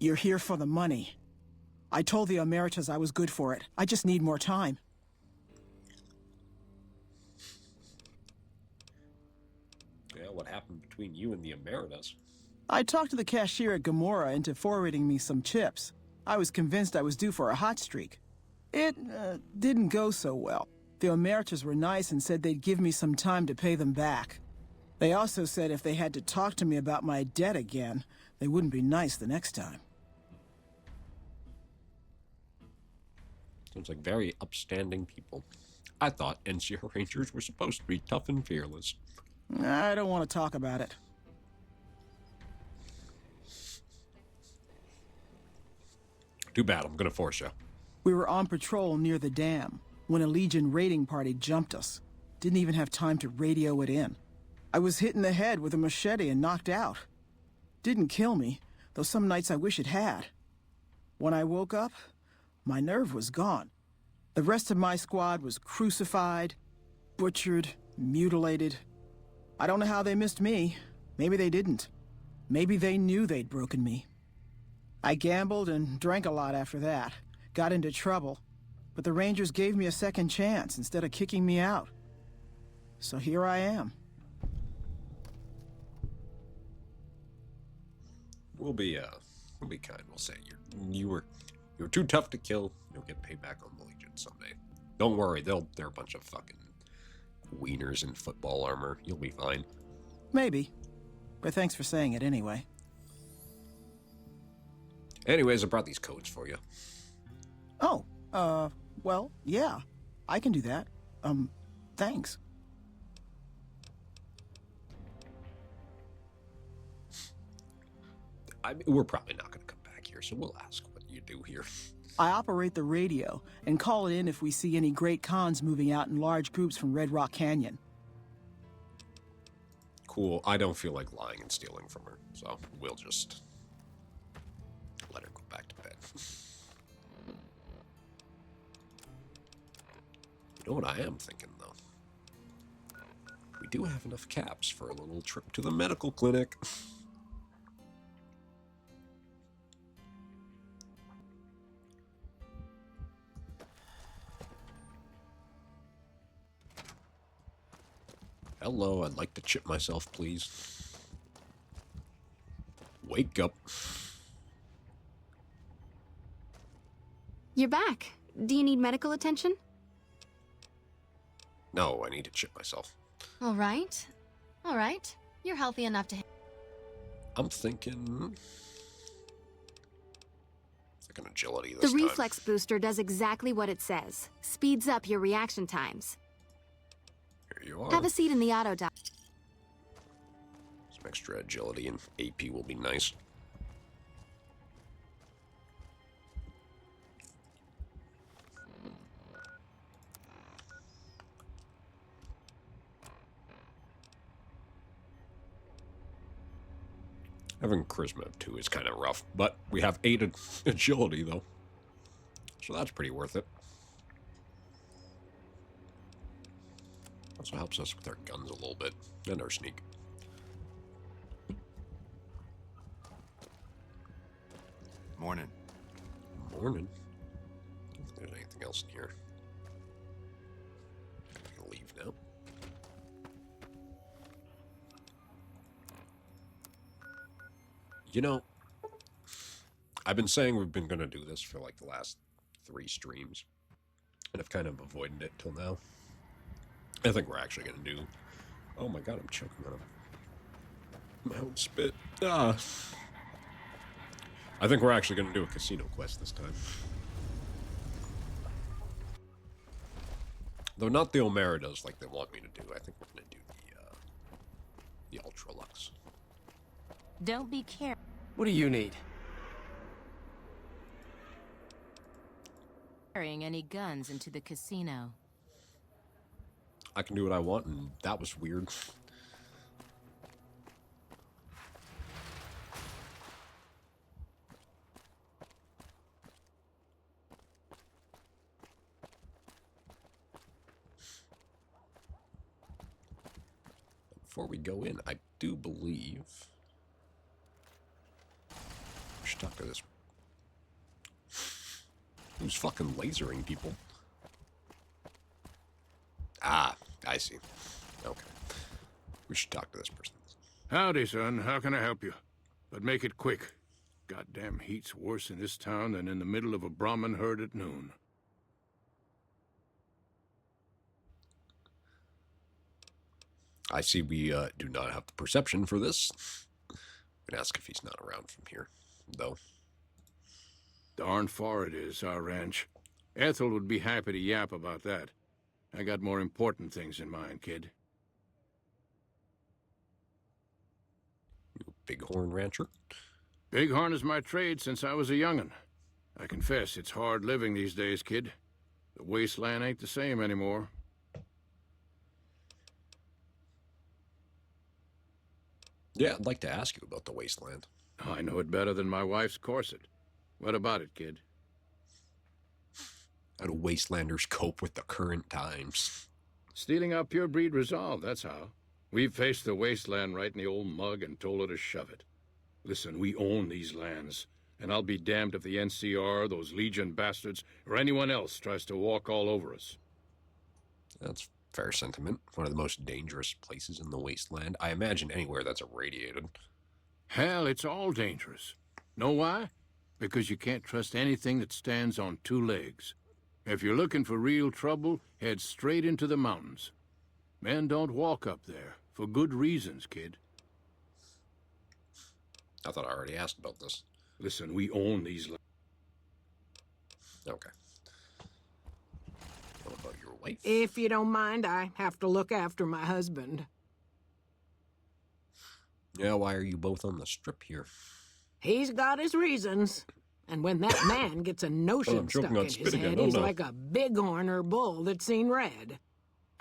You're here for the money. I told the Emeritus I was good for it. I just need more time. Yeah, what happened between you and the Emeritus? I talked to the cashier at Gamora into forwarding me some chips. I was convinced I was due for a hot streak. It didn't go so well. The Emeritus were nice and said they'd give me some time to pay them back. They also said if they had to talk to me about my debt again, they wouldn't be nice the next time. Sounds like very upstanding people. I thought NCR Rangers were supposed to be tough and fearless. I don't want to talk about it. Too bad, I'm gonna force you. We were on patrol near the dam when a Legion raiding party jumped us. Didn't even have time to radio it in. I was hit in the head with a machete and knocked out. Didn't kill me, though some nights I wish it had. When I woke up, my nerve was gone. The rest of my squad was crucified, butchered, mutilated. I don't know how they missed me. Maybe they didn't. Maybe they knew they'd broken me. I gambled and drank a lot after that. Got into trouble. But the Rangers gave me a second chance instead of kicking me out. So here I am. We'll be kind. We'll say you were too tough to kill. You'll get payback on the Legion someday. Don't worry, they're a bunch of fucking wieners in football armor. You'll be fine. Maybe. But thanks for saying it anyway. Anyways, I brought these codes for you. Oh, well, yeah. I can do that. Thanks. We're probably not going to come back here, so we'll ask what you do here. I operate the radio and call it in if we see any Great Khans moving out in large groups from Red Rock Canyon. cool. I don't feel like lying and stealing from her, so we'll just let her go back to bed. You know what I am thinking, though? We do have enough caps for a little trip to the medical clinic. Hello, I'd like to chip myself, please. Wake up. You're back. Do you need medical attention? No, I need to chip myself. All right. All right. You're healthy enough to... I'm thinking... It's like an agility this The time. reflex booster does exactly what it says. Speeds up your reaction times. Here you are. Have a seat in the auto dock. Some extra agility and AP will be nice. Having charisma of 2 is kind of rough, but we have 8 agility, though. So that's pretty worth it. Also helps us with our guns a little bit, and our sneak. Morning. Morning. I don't think there's anything else in here. I'm gonna leave now. You know, I've been saying we've been gonna do this for like the last 3 streams, and I've kind of avoided it till now. I think we're actually gonna do. Oh my god, I'm choking on my own spit. Ah. I think we're actually gonna do a casino quest this time. Though not the Omeritas like they want me to do. I think we're gonna do the Ultra Lux. Don't be careful. What do you need? Carrying any guns into the casino. I can do what I want, and that was weird. Before we go in, I do believe we should talk to this. Who's fucking lasering people? Ah, I see. Okay. We should talk to this person. Howdy, son. How can I help you? But make it quick. Goddamn heat's worse in this town than in the middle of a Brahmin herd at noon. I see we do not have the perception for this. I'm gonna ask if he's not around from here, though. Darn far it is, our ranch. Ethel would be happy to yap about that. I got more important things in mind, kid. You bighorn rancher? Bighorn is my trade since I was a young'un. I confess, it's hard living these days, kid. The wasteland ain't the same anymore. Yeah, I'd like to ask you about the wasteland. I know it better than my wife's corset. What about it, kid? How do wastelanders cope with the current times? Stealing our pure breed resolve, that's how. We've faced the wasteland right in the old mug and told her to shove it. Listen, we own these lands, and I'll be damned if the NCR, those Legion bastards, or anyone else tries to walk all over us. That's fair sentiment. One of the most dangerous places in the wasteland. I imagine anywhere that's irradiated. Hell, it's all dangerous. Know why? Because you can't trust anything that stands on 2 legs. If you're looking for real trouble, head straight into the mountains. Men don't walk up there, for good reasons, kid. I thought I already asked about this. Listen, we own these lands. Okay. What about your wife? If you don't mind, I have to look after my husband. Yeah, why are you both on the strip here? He's got his reasons. And when that man gets a notion stuck in his head, he's like a bighorn or bull that's seen red.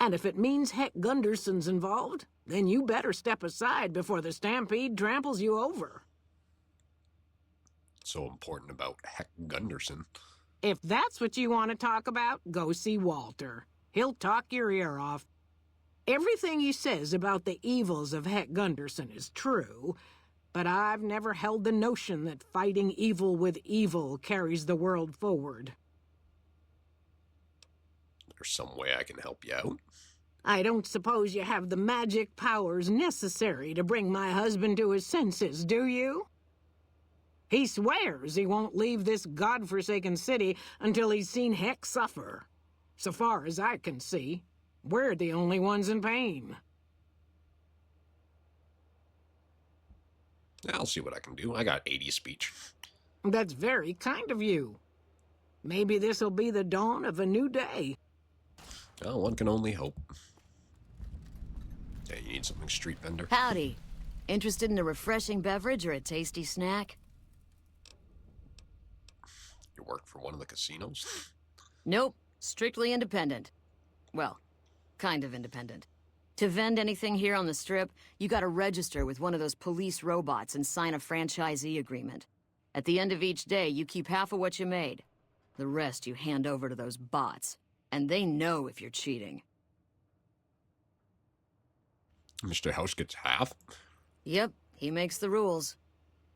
And if it means Heck Gunderson's involved, then you better step aside before the stampede tramples you over. So important about Heck Gunderson. If that's what you want to talk about, go see Walter. He'll talk your ear off. Everything he says about the evils of Heck Gunderson is true, but I've never held the notion that fighting evil with evil carries the world forward. There's some way I can help you out. I don't suppose you have the magic powers necessary to bring my husband to his senses, do you? He swears he won't leave this godforsaken city until he's seen Heck suffer. So far as I can see, we're the only ones in pain. I'll see what I can do. I got 80 speech. That's very kind of you. Maybe this'll be the dawn of a new day. Well, one can only hope. Yeah, you need something, street vendor? Howdy. Interested in a refreshing beverage or a tasty snack? You work for one of the casinos? Nope. Strictly independent. Well, kind of independent. To vend anything here on the Strip, you gotta register with one of those police robots and sign a franchisee agreement. At the end of each day, you keep half of what you made. The rest you hand over to those bots. And they know if you're cheating. Mr. House gets half? Yep, he makes the rules.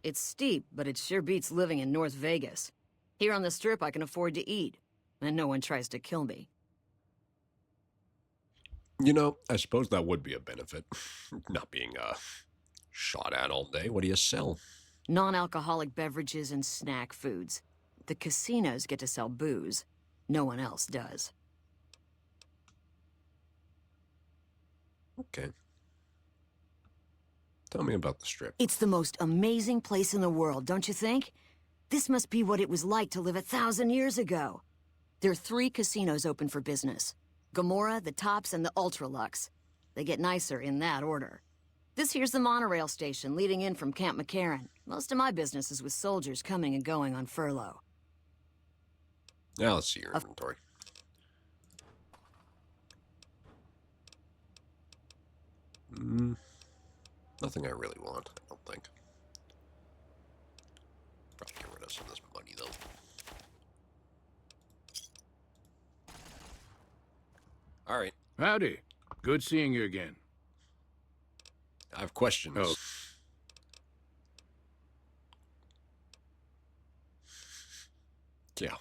It's steep, but it sure beats living in North Vegas. Here on the Strip, I can afford to eat, and no one tries to kill me. You know, I suppose that would be a benefit. Not being, shot at all day. What do you sell? Non-alcoholic beverages and snack foods. The casinos get to sell booze. No one else does. Okay. Tell me about the Strip. It's the most amazing place in the world, don't you think? This must be what it was like to live 1,000 years ago. There are 3 casinos open for business. Gomorrah, the Tops, and the Ultralux. They get nicer in that order. This here's the monorail station leading in from Camp McCarran. Most of my business is with soldiers coming and going on furlough. Now let's see your inventory. Nothing I really want, I don't think. Probably get rid of some of this money, though. All right. Howdy. Good seeing you again. I have questions. Oh. Yeah.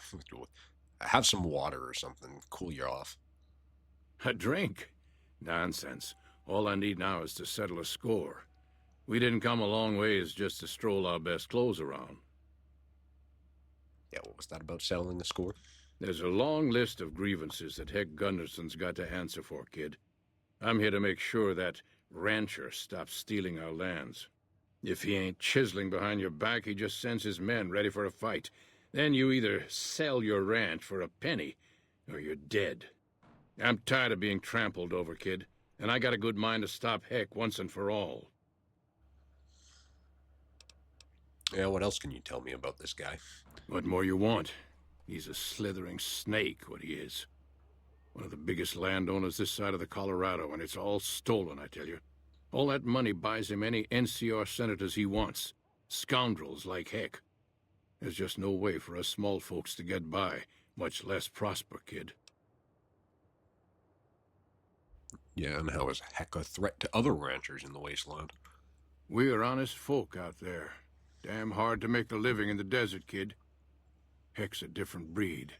Have some water or something. Cool you off. A drink? Nonsense. All I need now is to settle a score. We didn't come a long ways just to stroll our best clothes around. Yeah, what was that about settling the score? There's a long list of grievances that Heck Gunderson's got to answer for, kid. I'm here to make sure that rancher stops stealing our lands. If he ain't chiseling behind your back, he just sends his men ready for a fight. Then you either sell your ranch for a penny, or you're dead. I'm tired of being trampled over, kid, and I got a good mind to stop Heck once and for all. Yeah, what else can you tell me about this guy? What more you want? He's a slithering snake, what he is. One of the biggest landowners this side of the Colorado, and it's all stolen, I tell you. All that money buys him any NCR senators he wants. Scoundrels like Heck. There's just no way for us small folks to get by, much less prosper, kid. Yeah, and how is Heck a threat to other ranchers in the wasteland? We're honest folk out there. Damn hard to make a living in the desert, kid. Heck's a different breed.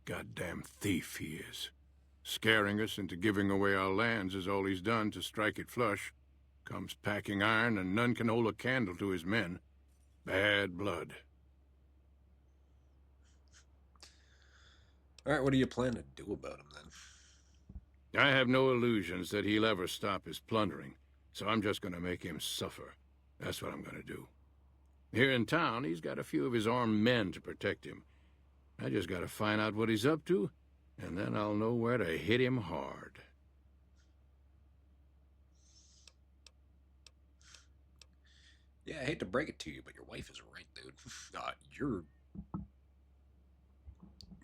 Goddamn thief he is. Scaring us into giving away our lands is all he's done to strike it flush. Comes packing iron, and none can hold a candle to his men. Bad blood. All right, what do you plan to do about him, then? I have no illusions that he'll ever stop his plundering, so I'm just gonna make him suffer. That's what I'm gonna do. Here in town, he's got a few of his armed men to protect him. I just gotta find out what he's up to, and then I'll know where to hit him hard. Yeah, I hate to break it to you, but your wife is right, dude.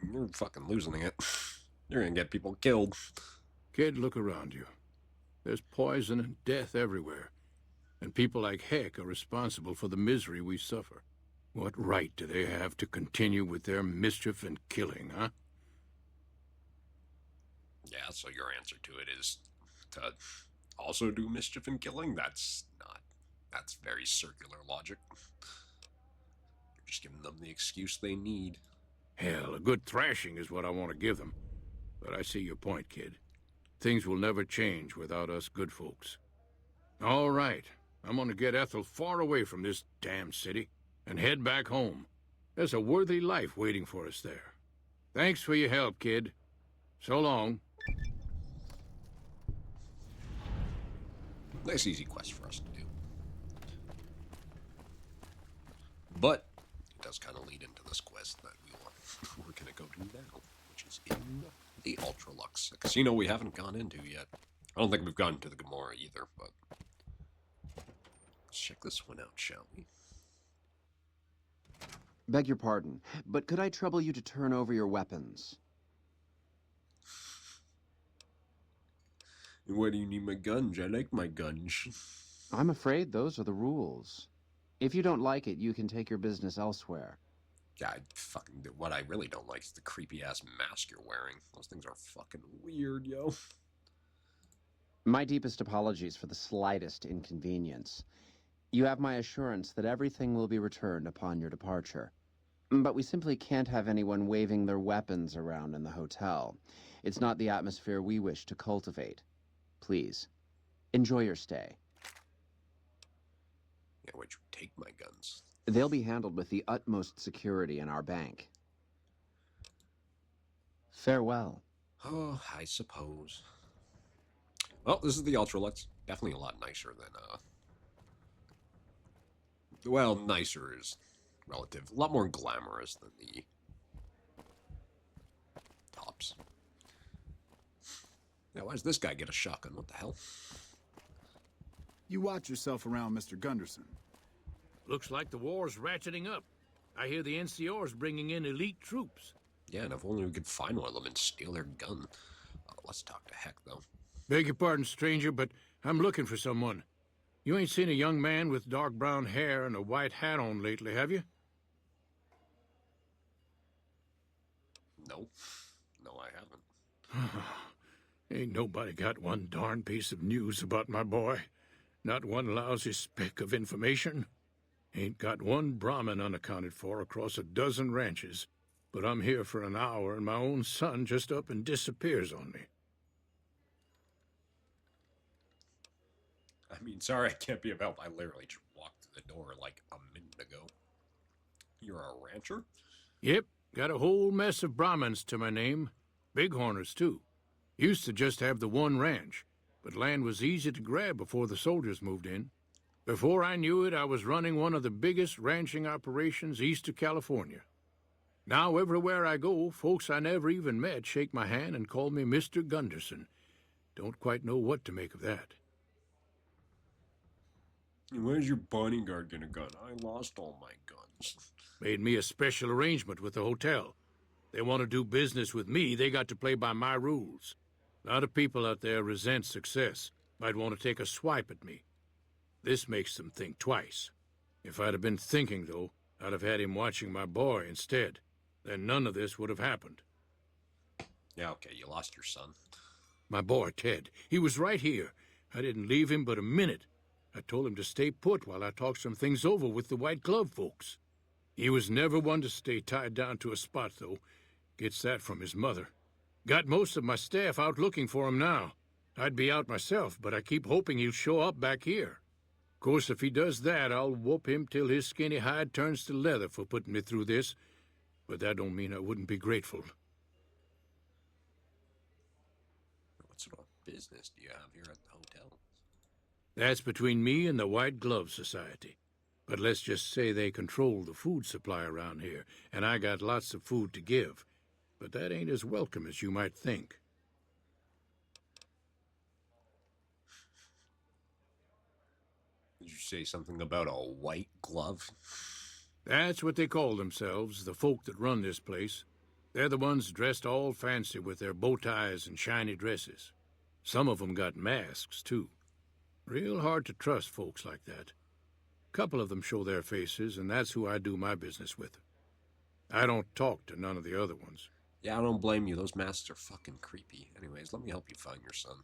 You're fucking losing it. You're gonna get people killed. Kid, look around you. There's poison and death everywhere. And people like Heck are responsible for the misery we suffer. What right do they have to continue with their mischief and killing, huh? Yeah, so your answer to it is to also do mischief and killing? That's very circular logic. You're just giving them the excuse they need. Hell, a good thrashing is what I want to give them. But I see your point, kid. Things will never change without us good folks. All right, I'm gonna get Ethel far away from this damn city and head back home. There's a worthy life waiting for us there. Thanks for your help, kid. So long. Nice easy quest for us to do. But it does kind of lead into this quest that we're going to go do now, which is in the Ultralux, a casino we haven't gone into yet. I don't think we've gone to the Gomorrah either, but let's check this one out, shall we? Beg your pardon, but could I trouble you to turn over your weapons? Why do you need my guns? I like my guns. I'm afraid those are the rules. If you don't like it, you can take your business elsewhere. Yeah, what I really don't like is the creepy-ass mask you're wearing. Those things are fucking weird, yo. My deepest apologies for the slightest inconvenience. You have my assurance that everything will be returned upon your departure. But we simply can't have anyone waving their weapons around in the hotel. It's not the atmosphere we wish to cultivate. Please, enjoy your stay. Yeah, where'd you take my guns? They'll be handled with the utmost security in our bank. Farewell. Oh, I suppose. Well, this is the Ultralux. Definitely a lot nicer than, well, nicer is relative. A lot more glamorous than the tops. Now, why does this guy get a shotgun? What the hell? You watch yourself around, Mr. Gunderson. Looks like the war's ratcheting up. I hear the NCR's bringing in elite troops. Yeah, and if only we could find one of them and steal their gun. Let's talk to Heck, though. Beg your pardon, stranger, but I'm looking for someone. You ain't seen a young man with dark brown hair and a white hat on lately, have you? No. No, I haven't. Ain't nobody got one darn piece of news about my boy. Not one lousy speck of information. Ain't got one Brahmin unaccounted for across a dozen ranches. But I'm here for an hour and my own son just up and disappears on me. I mean, sorry I can't be of help. I literally just walked through the door like a minute ago. You're a rancher? Yep, got a whole mess of Brahmins to my name. Bighorners, too. Used to just have the one ranch, but land was easy to grab before the soldiers moved in. Before I knew it, I was running one of the biggest ranching operations east of California. Now, everywhere I go, folks I never even met shake my hand and call me Mr. Gunderson. Don't quite know what to make of that. Where's your bodyguard gonna gun? I lost all my guns. Made me a special arrangement with the hotel. They want to do business with me, they got to play by my rules. A lot of people out there resent success. Might want to take a swipe at me. This makes them think twice. If I'd have been thinking, though, I'd have had him watching my boy instead. Then none of this would have happened. Yeah, okay, you lost your son. My boy, Ted. He was right here. I didn't leave him but a minute. I told him to stay put while I talked some things over with the White Glove folks. He was never one to stay tied down to a spot, though. Gets that from his mother. Got most of my staff out looking for him now. I'd be out myself, but I keep hoping he'll show up back here. Of course, if he does that, I'll whoop him till his skinny hide turns to leather for putting me through this. But that don't mean I wouldn't be grateful. What sort of business do you have here at the hotel? That's between me and the White Glove Society. But let's just say they control the food supply around here, and I got lots of food to give. But that ain't as welcome as you might think. Did you say something about a white glove? That's what they call themselves, the folk that run this place. They're the ones dressed all fancy with their bow ties and shiny dresses. Some of 'em got masks, too. Real hard to trust folks like that. Couple of them show their faces, and that's who I do my business with. I don't talk to none of the other ones. Yeah, I don't blame you. Those masks are fucking creepy. Anyways, let me help you find your son.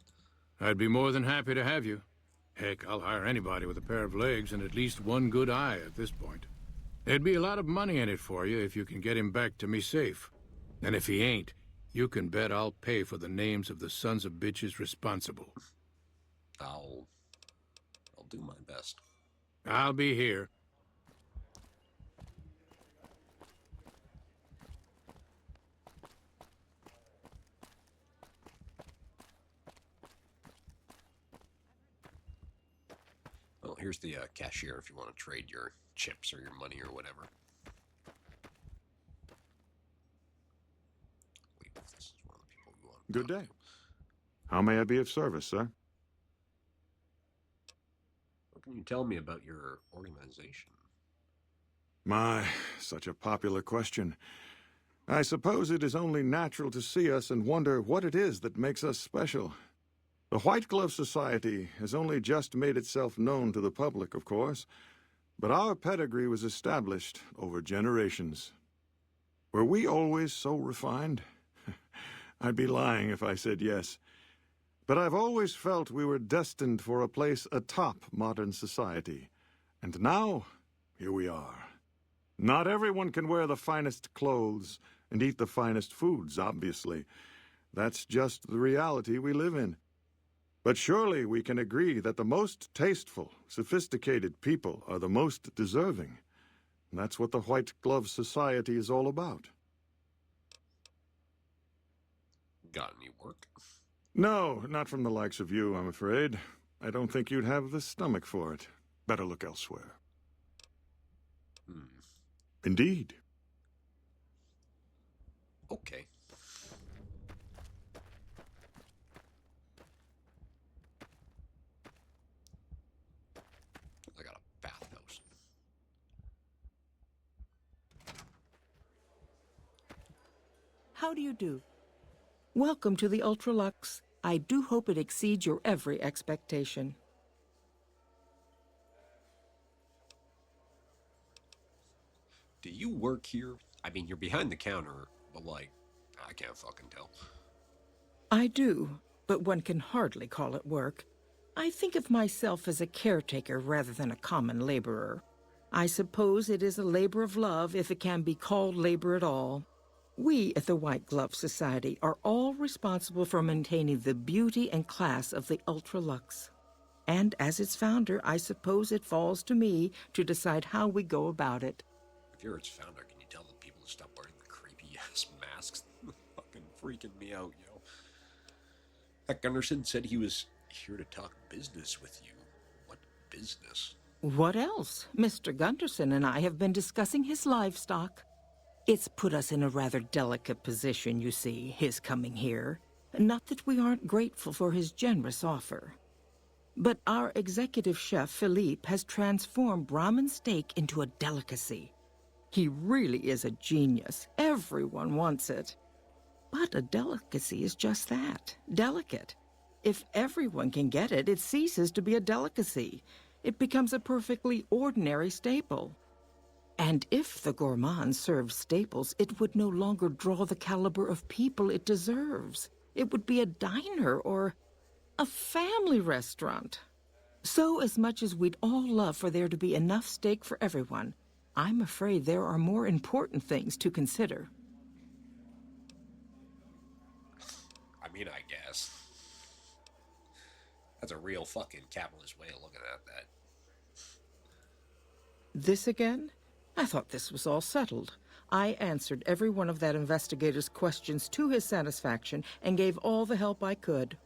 I'd be more than happy to have you. Heck, I'll hire anybody with a pair of legs and at least one good eye at this point. There'd be a lot of money in it for you if you can get him back to me safe. And if he ain't, you can bet I'll pay for the names of the sons of bitches responsible. I'll do my best. I'll be here. Well, here's the cashier if you want to trade your chips or your money or whatever. Wait, if this is one of the people we want. Good day. How may I be of service, sir? What can you tell me about your organization? My, such a popular question. I suppose it is only natural to see us and wonder what it is that makes us special. The White Glove Society has only just made itself known to the public, of course, but our pedigree was established over generations. Were we always so refined? I'd be lying if I said yes. But I've always felt we were destined for a place atop modern society. And now, here we are. Not everyone can wear the finest clothes and eat the finest foods, obviously. That's just the reality we live in. But surely we can agree that the most tasteful, sophisticated people are the most deserving. And that's what the White Glove Society is all about. Got any work? No, not from the likes of you, I'm afraid. I don't think you'd have the stomach for it. Better look elsewhere. Indeed. Okay. I got a bathhouse. How do you do? Welcome to the Ultralux. I do hope it exceeds your every expectation. Do you work here? I mean, you're behind the counter, but like, I can't fucking tell. I do, but one can hardly call it work. I think of myself as a caretaker rather than a common laborer. I suppose it is a labor of love if it can be called labor at all. We at the White Glove Society are all responsible for maintaining the beauty and class of the Ultralux. And as its founder, I suppose it falls to me to decide how we go about it. If you're its founder, can you tell the people to stop wearing the creepy-ass masks? Fucking freaking me out, yo. Heck, Gunderson said he was here to talk business with you. What business? What else? Mr. Gunderson and I have been discussing his livestock. It's put us in a rather delicate position, you see, his coming here. Not that we aren't grateful for his generous offer. But our executive chef, Philippe, has transformed Brahmin steak into a delicacy. He really is a genius. Everyone wants it. But a delicacy is just that, delicate. If everyone can get it, it ceases to be a delicacy. It becomes a perfectly ordinary staple. And if the gourmand served staples, it would no longer draw the caliber of people it deserves. It would be a diner or a family restaurant. So as much as we'd all love for there to be enough steak for everyone, I'm afraid there are more important things to consider. I mean, I guess. That's a real fucking capitalist way of looking at that. This again? I thought this was all settled. I answered every one of that investigator's questions to his satisfaction and gave all the help I could.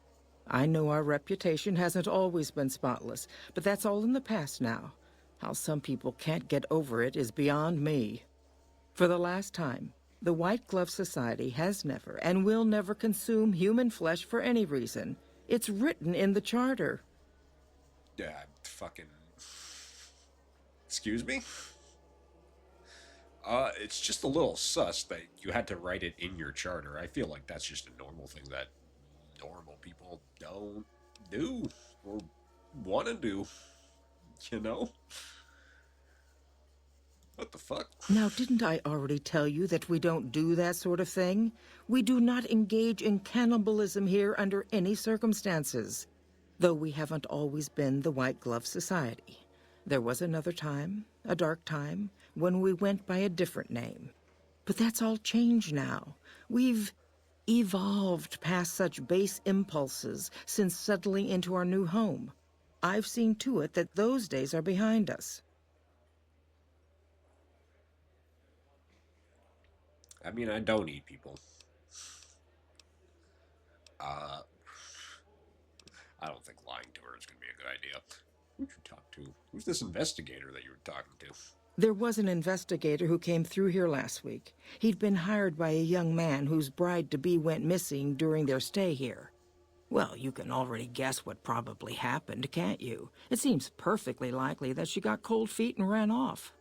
I know our reputation hasn't always been spotless, but that's all in the past now. How some people can't get over it is beyond me. For the last time, the White Glove Society has never and will never consume human flesh for any reason. It's written in the charter. Fucking... Excuse me? It's just a little sus that you had to write it in your charter. I feel like that's just a normal thing that normal people don't do or want to do, you know? What the fuck? Now, didn't I already tell you that we don't do that sort of thing? We do not engage in cannibalism here under any circumstances. Though we haven't always been the White Glove Society. There was another time, a dark time, when we went by a different name. But that's all changed now. We've evolved past such base impulses since settling into our new home. I've seen to it that those days are behind us. I mean, I don't eat people. I don't think lying to her is going to be a good idea. Who'd you talk to? Who's this investigator that you were talking to? There was an investigator who came through here last week. He'd been hired by a young man whose bride-to-be went missing during their stay here. Well, you can already guess what probably happened, can't you? It seems perfectly likely that she got cold feet and ran off.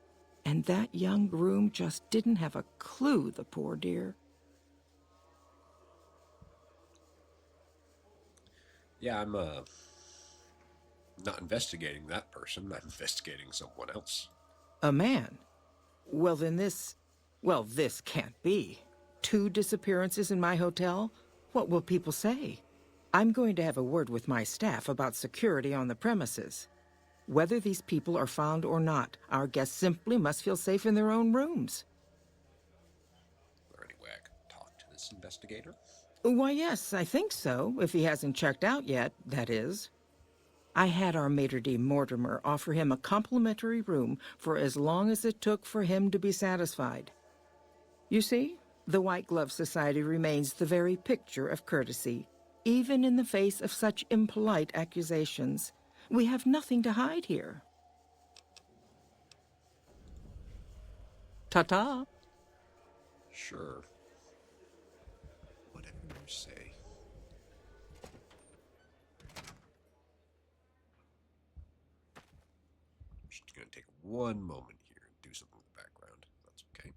And that young groom just didn't have a clue, the poor dear. Yeah, I'm not investigating that person. I'm investigating someone else. A man? Well, then this can't be. 2 disappearances in my hotel? What will people say? I'm going to have a word with my staff about security on the premises. Whether these people are found or not, our guests simply must feel safe in their own rooms. Is there any way I can talk to this investigator? Why, yes, I think so, if he hasn't checked out yet, that is. I had our maitre d' Mortimer offer him a complimentary room for as long as it took for him to be satisfied. You see, the White Glove Society remains the very picture of courtesy, even in the face of such impolite accusations. We have nothing to hide here. Ta-ta. Sure. Whatever you say. I'm just gonna take one moment here and do something in the background. That's okay.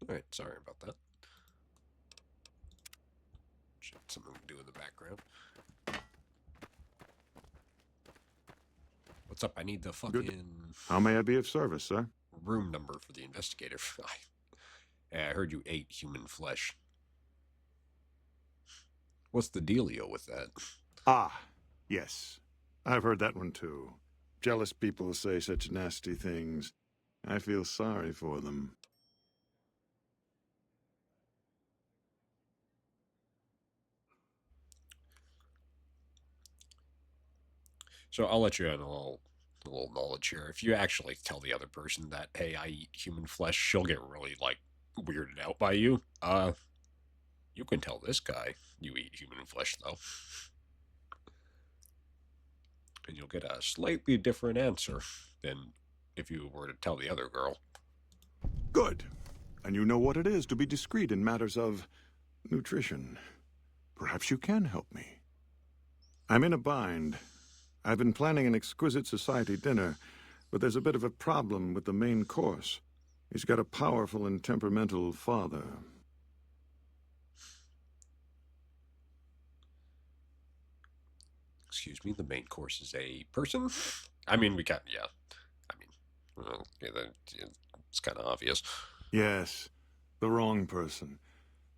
Alright, sorry about that. Just something to do in the background. What's up? I need the fucking... How may I be of service, sir? Room number for the investigator. I heard you ate human flesh. What's the dealio with that? Ah, yes. I've heard that one too. Jealous people say such nasty things. I feel sorry for them. So I'll let you in a little knowledge here. If you actually tell the other person that, hey, I eat human flesh, she'll get really, like, weirded out by you. You can tell this guy you eat human flesh, though. And you'll get a slightly different answer than if you were to tell the other girl. Good. And you know what it is to be discreet in matters of nutrition. Perhaps you can help me. I'm in a bind. I've been planning an exquisite society dinner, but there's a bit of a problem with the main course. He's got a powerful and temperamental father. Excuse me, the main course is a person? I mean, we can't, yeah. I mean, well, yeah, it's kind of obvious. Yes, the wrong person.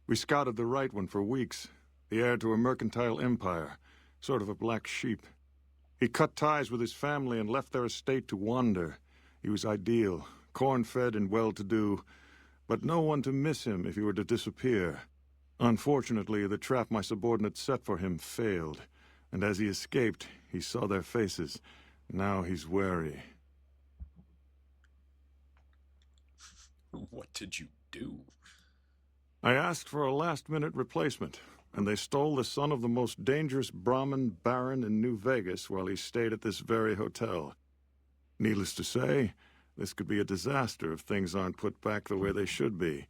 We scouted the right one for weeks. The heir to a mercantile empire, sort of a black sheep. He cut ties with his family and left their estate to wander. He was ideal, corn-fed and well-to-do, but no one to miss him if he were to disappear. Unfortunately, the trap my subordinates set for him failed, and as he escaped, he saw their faces. Now he's wary. What did you do? I asked for a last-minute replacement, and they stole the son of the most dangerous Brahmin baron in New Vegas while he stayed at this very hotel. Needless to say, this could be a disaster if things aren't put back the way they should be.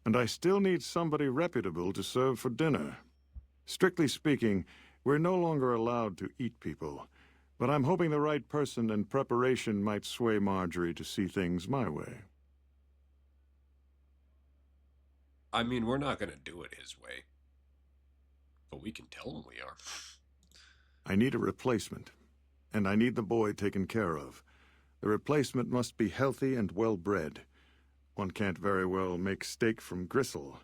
And I still need somebody reputable to serve for dinner. Strictly speaking, we're no longer allowed to eat people, but I'm hoping the right person and preparation might sway Marjorie to see things my way. I mean, we're not going to do it his way. But we can tell him we are. I need a replacement, and I need the boy taken care of. The replacement must be healthy and well-bred. One can't very well make steak from gristle.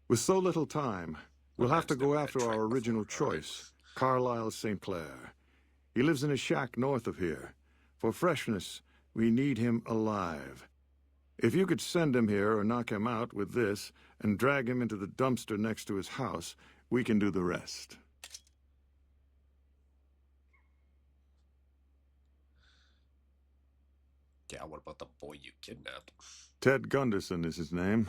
With so little time, we'll have to go after our original choice, Carlisle St. Clair. He lives in a shack north of here. For freshness, we need him alive. If you could send him here or knock him out with this and drag him into the dumpster next to his house, we can do the rest. Yeah, what about the boy you kidnapped? Ted Gunderson is his name.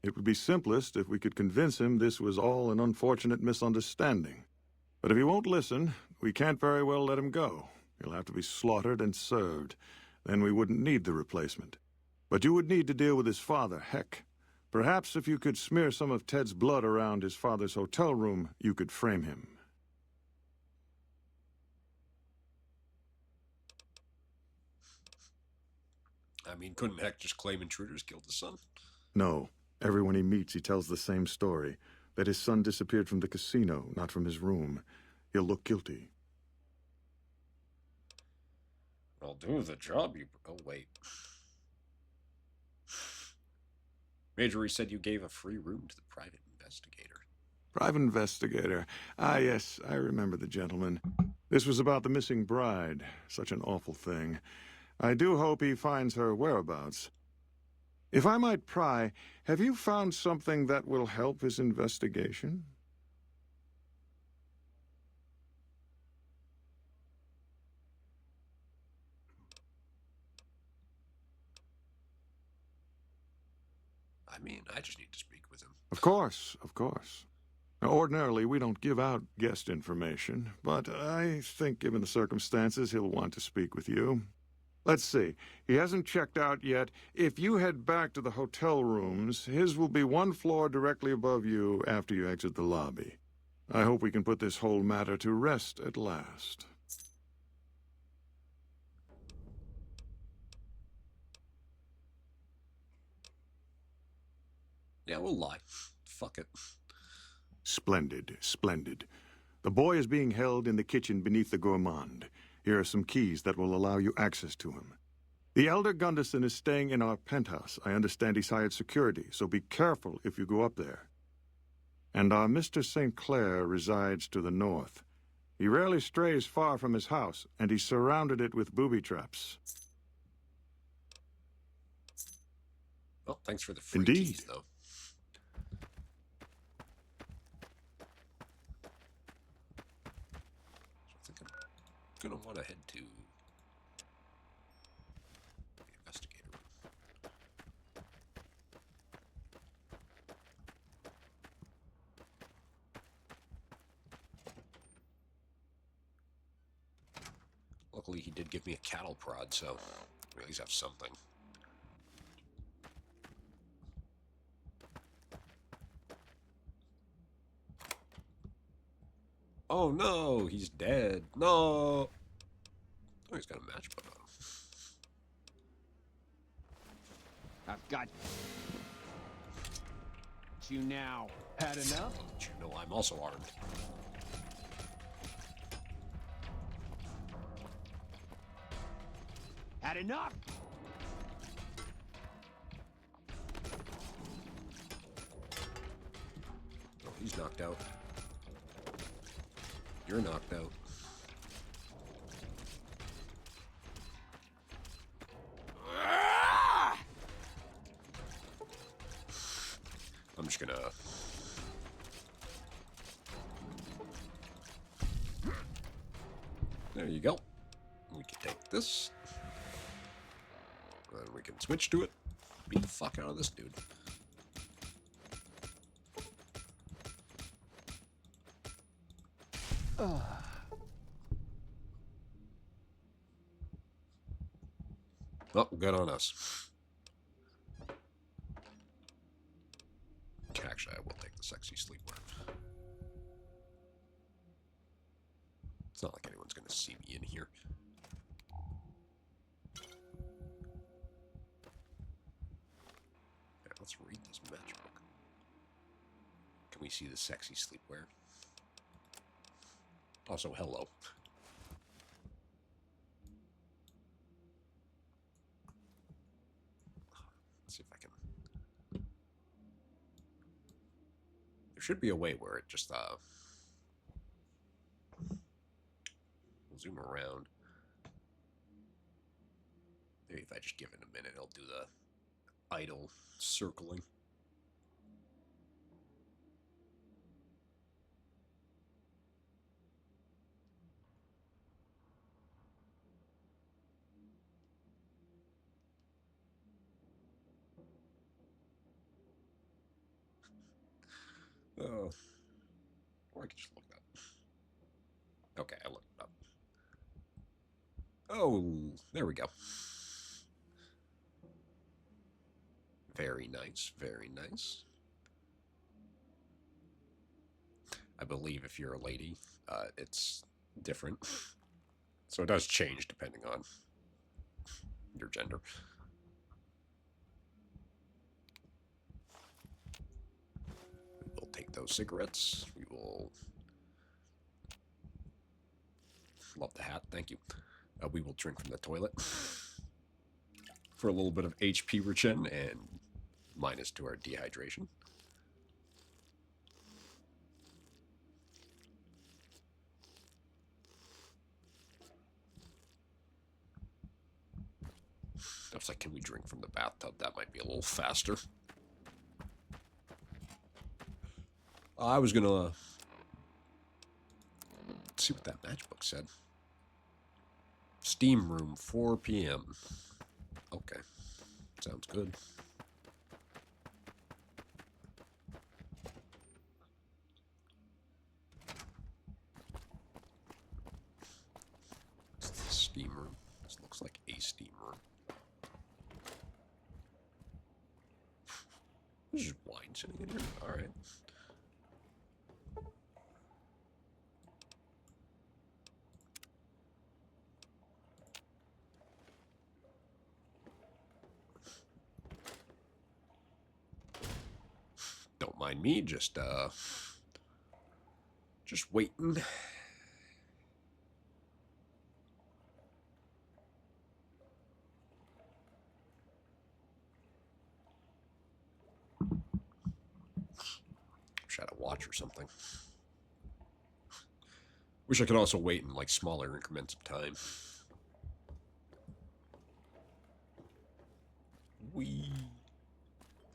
It would be simplest if we could convince him this was all an unfortunate misunderstanding. But if he won't listen, we can't very well let him go. He'll have to be slaughtered and served. Then we wouldn't need the replacement. But you would need to deal with his father, Heck. Perhaps if you could smear some of Ted's blood around his father's hotel room, you could frame him. I mean, couldn't Heck just claim intruders killed his son? No. Everyone he meets, he tells the same story. That his son disappeared from the casino, not from his room. He'll look guilty. I'll do the job you... Oh, wait. Marjorie said you gave a free room to the private investigator. Private investigator. Ah, yes, I remember the gentleman. This was about the missing bride. Such an awful thing. I do hope he finds her whereabouts. If I might pry, have you found something that will help his investigation? I mean, I just need to speak with him. Of course, of course. Now, ordinarily, we don't give out guest information, but I think given the circumstances, he'll want to speak with you. Let's see. He hasn't checked out yet. If you head back to the hotel rooms, his will be one floor directly above you after you exit the lobby. I hope we can put this whole matter to rest at last. Yeah, we'll lie. Fuck it. Splendid, splendid. The boy is being held in the kitchen beneath the gourmand. Here are some keys that will allow you access to him. The elder Gunderson is staying in our penthouse. I understand he's hired security, so be careful if you go up there. And our Mr. St. Clair resides to the north. He rarely strays far from his house, and he's surrounded it with booby traps. Well, thanks for the free Indeed. keys, though. So I think I'm gonna want to head to the investigator room. Luckily, he did give me a cattle prod, so we at least have something. Oh no, he's dead. No. Oh, he's got a match put on him. I've got you now. Had enough? But you know I'm also armed. Had enough? Oh, he's knocked out. You're knocked out. I'm just gonna... There you go. We can take this. And we can switch to it. Beat the fuck out of this dude. Oh, good on us. Actually, I will take the sexy sleepwear. It's not like anyone's going to see me in here. Yeah, let's read this matchbook. Can we see the sexy sleepwear? Also, hello. Let's see if I can... There should be a way where it just, we'll zoom around. Maybe if I just give it a minute, it'll do the idle circling. Or I can just look it up. Okay, I looked it up. Oh, there we go. Very nice, very nice. I believe if you're a lady, it's different. So it does change depending on your gender. We'll take those cigarettes. We will... Love the hat, thank you. We will drink from the toilet for a little bit of HP regen and minus to our dehydration. I was like, can we drink from the bathtub? That might be a little faster. I was gonna see what that matchbook said. Steam room, 4 p.m. Okay, sounds good. It's the steam room. This looks like a steam room. There's just wine sitting in here. All right. Don't mind me, just waiting. Wish I had a watch or something. Wish I could also wait in like smaller increments of time.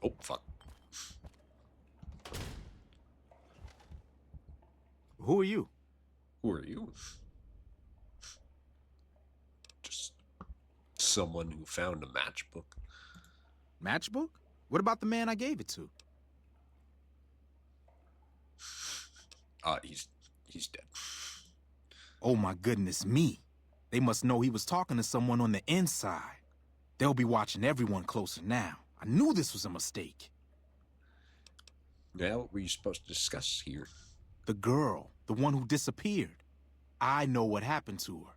Oh, fuck. Who are you? Who are you? Just someone who found a matchbook. Matchbook? What about the man I gave it to? He's dead. Oh my goodness me. They must know he was talking to someone on the inside. They'll be watching everyone closer now. I knew this was a mistake. Now, what were you supposed to discuss here? The girl, the one who disappeared. I know what happened to her.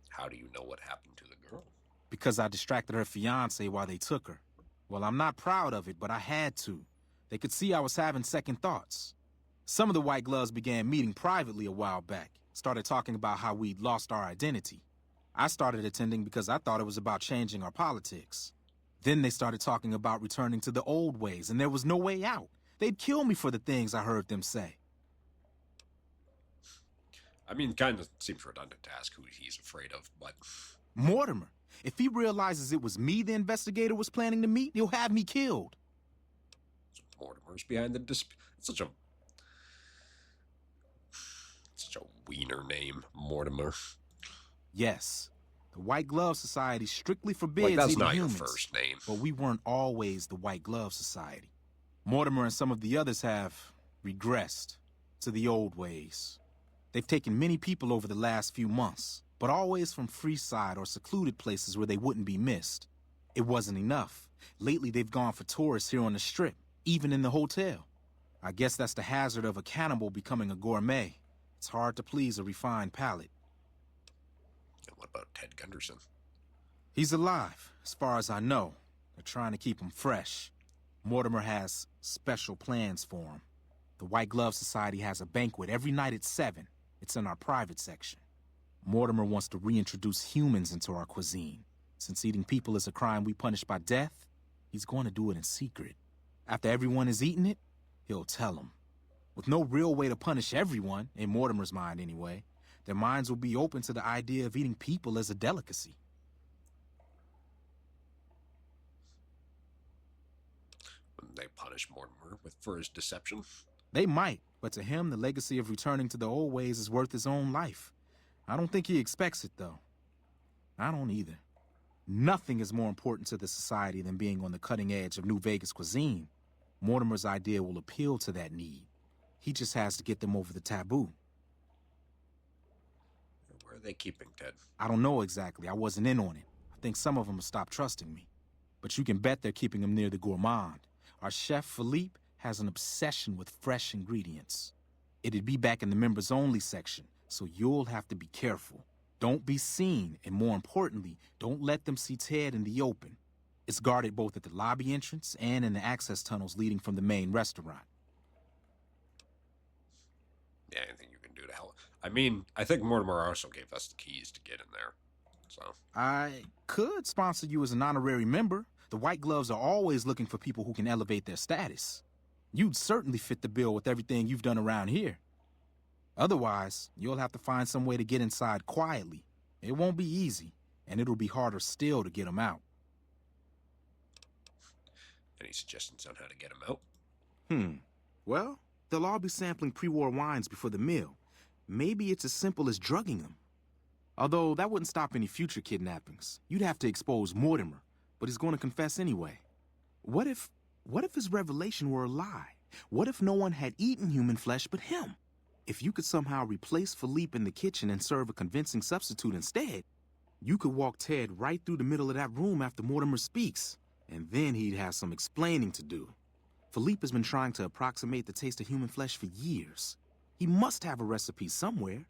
How do you know what happened to the girl? Because I distracted her fiancé while they took her. Well, I'm not proud of it, but I had to. They could see I was having second thoughts. Some of the White Gloves began meeting privately a while back. Started talking about how we'd lost our identity. I started attending because I thought it was about changing our politics. Then they started talking about returning to the old ways, and there was no way out. They'd kill me for the things I heard them say. I mean, kind of seems redundant to ask who he's afraid of, but... Mortimer. If he realizes it was me the investigator was planning to meet, he'll have me killed. Mortimer's behind the It's such a wiener name, Mortimer. Yes. The White Glove Society strictly forbids that's eating not humans, your first name. But we weren't always the White Glove Society. Mortimer and some of the others have regressed to the old ways. They've taken many people over the last few months, but always from Freeside or secluded places where they wouldn't be missed. It wasn't enough. Lately, they've gone for tourists here on the Strip, even in the hotel. I guess that's the hazard of a cannibal becoming a gourmet. It's hard to please a refined palate. And what about Ted Gunderson? He's alive, as far as I know. They're trying to keep him fresh. Mortimer has special plans for him. The White Glove Society has a banquet every night at 7. It's in our private section. Mortimer wants to reintroduce humans into our cuisine. Since eating people is a crime we punish by death, he's going to do it in secret. After everyone has eaten it, he'll tell them. With no real way to punish everyone, in Mortimer's mind anyway, their minds will be open to the idea of eating people as a delicacy. Wouldn't they punish Mortimer for his deception? They might, but to him, the legacy of returning to the old ways is worth his own life. I don't think he expects it, though. I don't either. Nothing is more important to the society than being on the cutting edge of New Vegas cuisine. Mortimer's idea will appeal to that need. He just has to get them over the taboo. Where are they keeping Ted? I don't know exactly. I wasn't in on it. I think some of them have stopped trusting me. But you can bet they're keeping him near the gourmand. Our chef, Philippe, has an obsession with fresh ingredients. It'd be back in the members-only section, so you'll have to be careful. Don't be seen, and more importantly, don't let them see Ted in the open. It's guarded both at the lobby entrance and in the access tunnels leading from the main restaurant. Yeah, anything you can do to help. I mean, I think Mortimer also gave us the keys to get in there, so... I could sponsor you as an honorary member. The White Gloves are always looking for people who can elevate their status. You'd certainly fit the bill with everything you've done around here. Otherwise, you'll have to find some way to get inside quietly. It won't be easy, and it'll be harder still to get them out. Any suggestions on how to get him out? Well, they'll all be sampling pre-war wines before the meal. Maybe it's as simple as drugging them. Although that wouldn't stop any future kidnappings. You'd have to expose Mortimer, but he's going to confess anyway. What if his revelation were a lie? What if no one had eaten human flesh but him? If you could somehow replace Philippe in the kitchen and serve a convincing substitute instead, you could walk Ted right through the middle of that room after Mortimer speaks, and then he'd have some explaining to do. Philippe has been trying to approximate the taste of human flesh for years. He must have a recipe somewhere.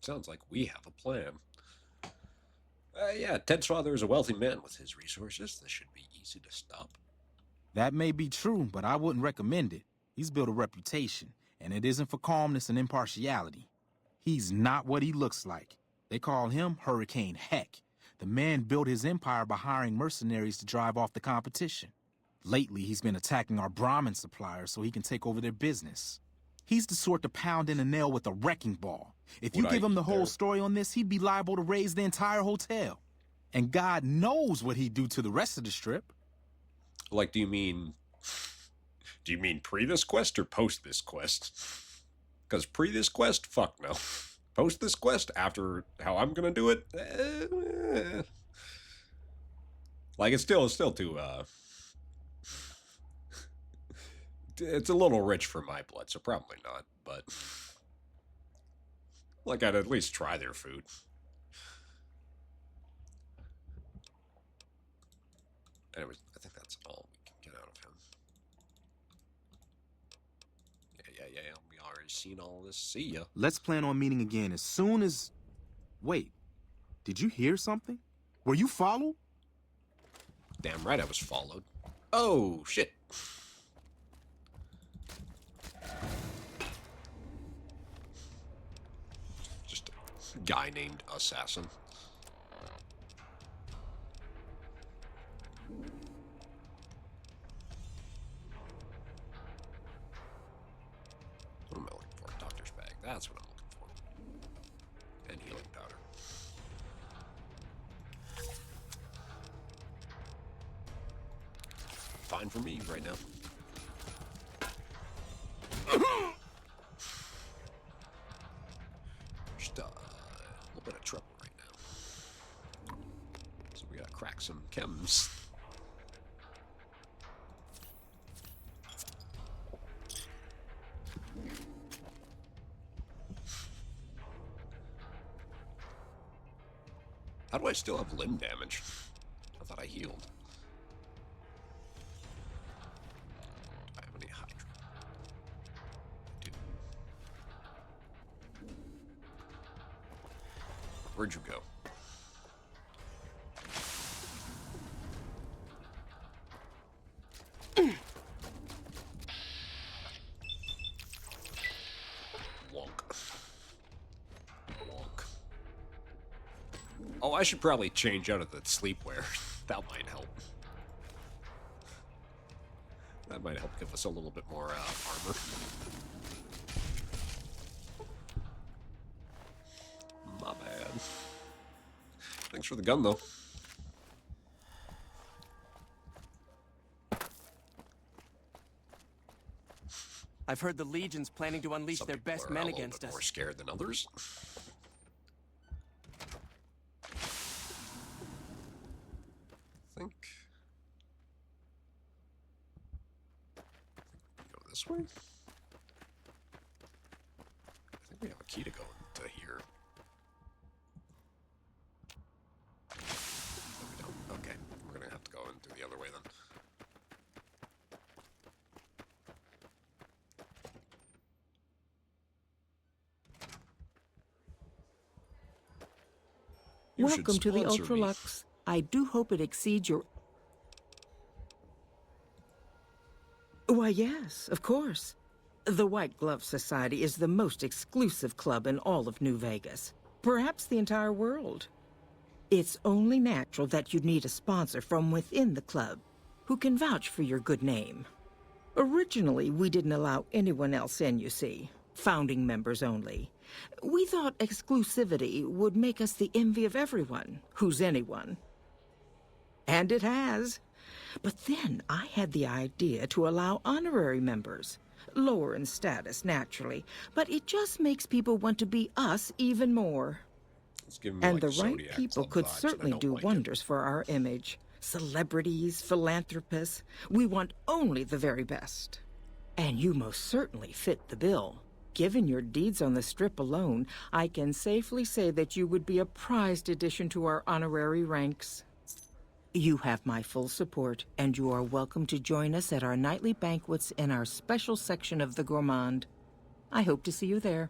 Sounds like we have a plan. Yeah, Ted's father is a wealthy man with his resources. This should be easy to stop. That may be true, but I wouldn't recommend it. He's built a reputation, and it isn't for calmness and impartiality. He's not what he looks like. They call him Hurricane Heck. The man built his empire by hiring mercenaries to drive off the competition. Lately, he's been attacking our Brahmin suppliers so he can take over their business. He's the sort to pound in a nail with a wrecking ball. If you give him the whole story on this, he'd be liable to raise the entire hotel. And God knows what he'd do to the rest of the Strip. Like, do you mean pre this quest or post this quest? Because pre this quest, fuck no. Post this quest after how I'm gonna do it, like it's still too it's a little rich for my blood, so probably not. But like I'd at least try their food. Anyways, I think that's all we can get out of him. Yeah. We already seen all this. See ya. Let's plan on meeting again as soon as... Wait, did you hear something? Were you followed? Damn right I was followed. Oh, shit. Just a guy named Assassin. What am I looking for? Doctor's bag. That's what I'm looking for. And healing powder. Fine for me right now. Just a little bit of trouble right now. So we got crack some chems. How do I still have limb damage? I thought I healed. Do I have any hydra? I do. Where'd you go? Oh, I should probably change out of the sleepwear. That might help. That might help give us a little bit more armor. My bad. Thanks for the gun, though. I've heard the Legion's planning to unleash their best men against us. More scared than others. This way? I think we have a key to go into here. No, we don't. Okay, we're gonna have to go into the other way then. Welcome to the Ultralux. I do hope it exceeds your... Why, yes, of course. The White Glove Society is the most exclusive club in all of New Vegas. Perhaps the entire world. It's only natural that you'd need a sponsor from within the club who can vouch for your good name. Originally, we didn't allow anyone else in, you see. Founding members only. We thought exclusivity would make us the envy of everyone who's anyone. And it has. But then I had the idea to allow honorary members. Lower in status, naturally, but it just makes people want to be us even more. And the right people could certainly do wonders for our image. Celebrities, philanthropists. We want only the very best. And you most certainly fit the bill. Given your deeds on the Strip alone, I can safely say that you would be a prized addition to our honorary ranks. You have my full support, and you are welcome to join us at our nightly banquets in our special section of the Gourmand. I hope to see you there.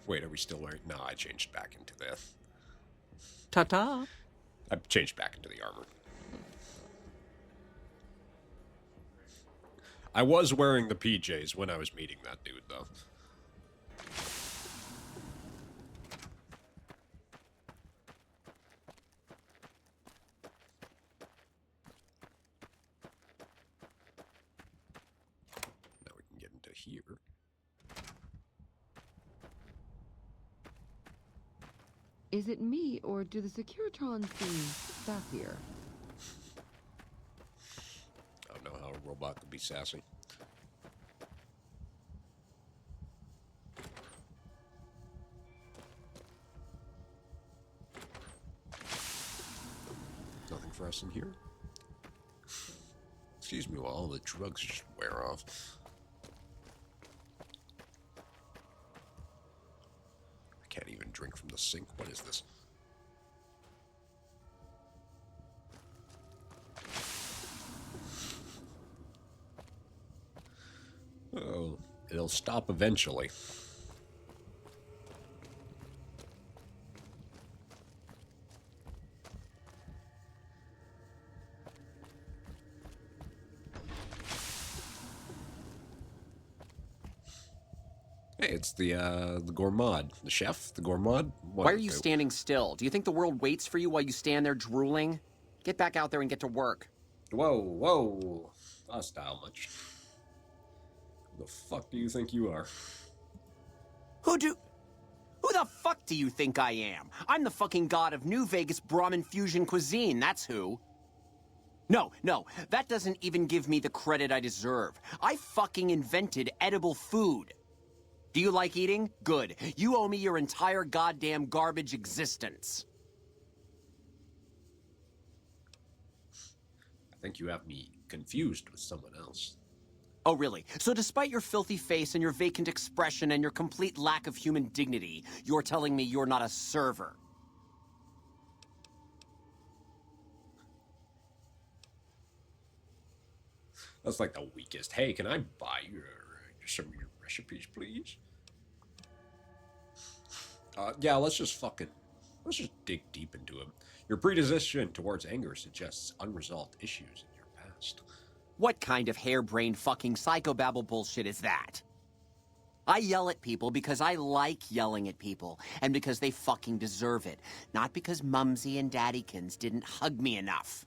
Wait, are we still wearing... No, I changed back into the... Ta-ta! I changed back into the armor. I was wearing the PJs when I was meeting that dude, though. Now we can get into here. Is it me, or do the Securitrons seem sassier? I don't know how a robot could be sassy. Nothing for us in here? Excuse me while all the drugs just wear off. I can't even drink from the sink. What is this? Oh, it'll stop eventually. Hey, it's the gourmand. The chef? The gourmand? Why are you standing still? Do you think the world waits for you while you stand there drooling? Get back out there and get to work. Whoa, whoa. Hostile much. Who the fuck do you think you are? Who the fuck do you think I am? I'm the fucking god of New Vegas Brahmin fusion cuisine, that's who. No, that doesn't even give me the credit I deserve. I fucking invented edible food. Do you like eating? Good. You owe me your entire goddamn garbage existence. think you have me confused with someone else. Oh, really? So despite your filthy face and your vacant expression and your complete lack of human dignity, you're telling me you're not a server? That's like the weakest. Hey, can I buy some of your recipes, please? Yeah, let's just dig deep into him. Your predisposition towards anger suggests unresolved issues in your past. What kind of harebrained fucking psychobabble bullshit is that? I yell at people because I like yelling at people, and because they fucking deserve it. Not because Mumsy and Daddykins didn't hug me enough.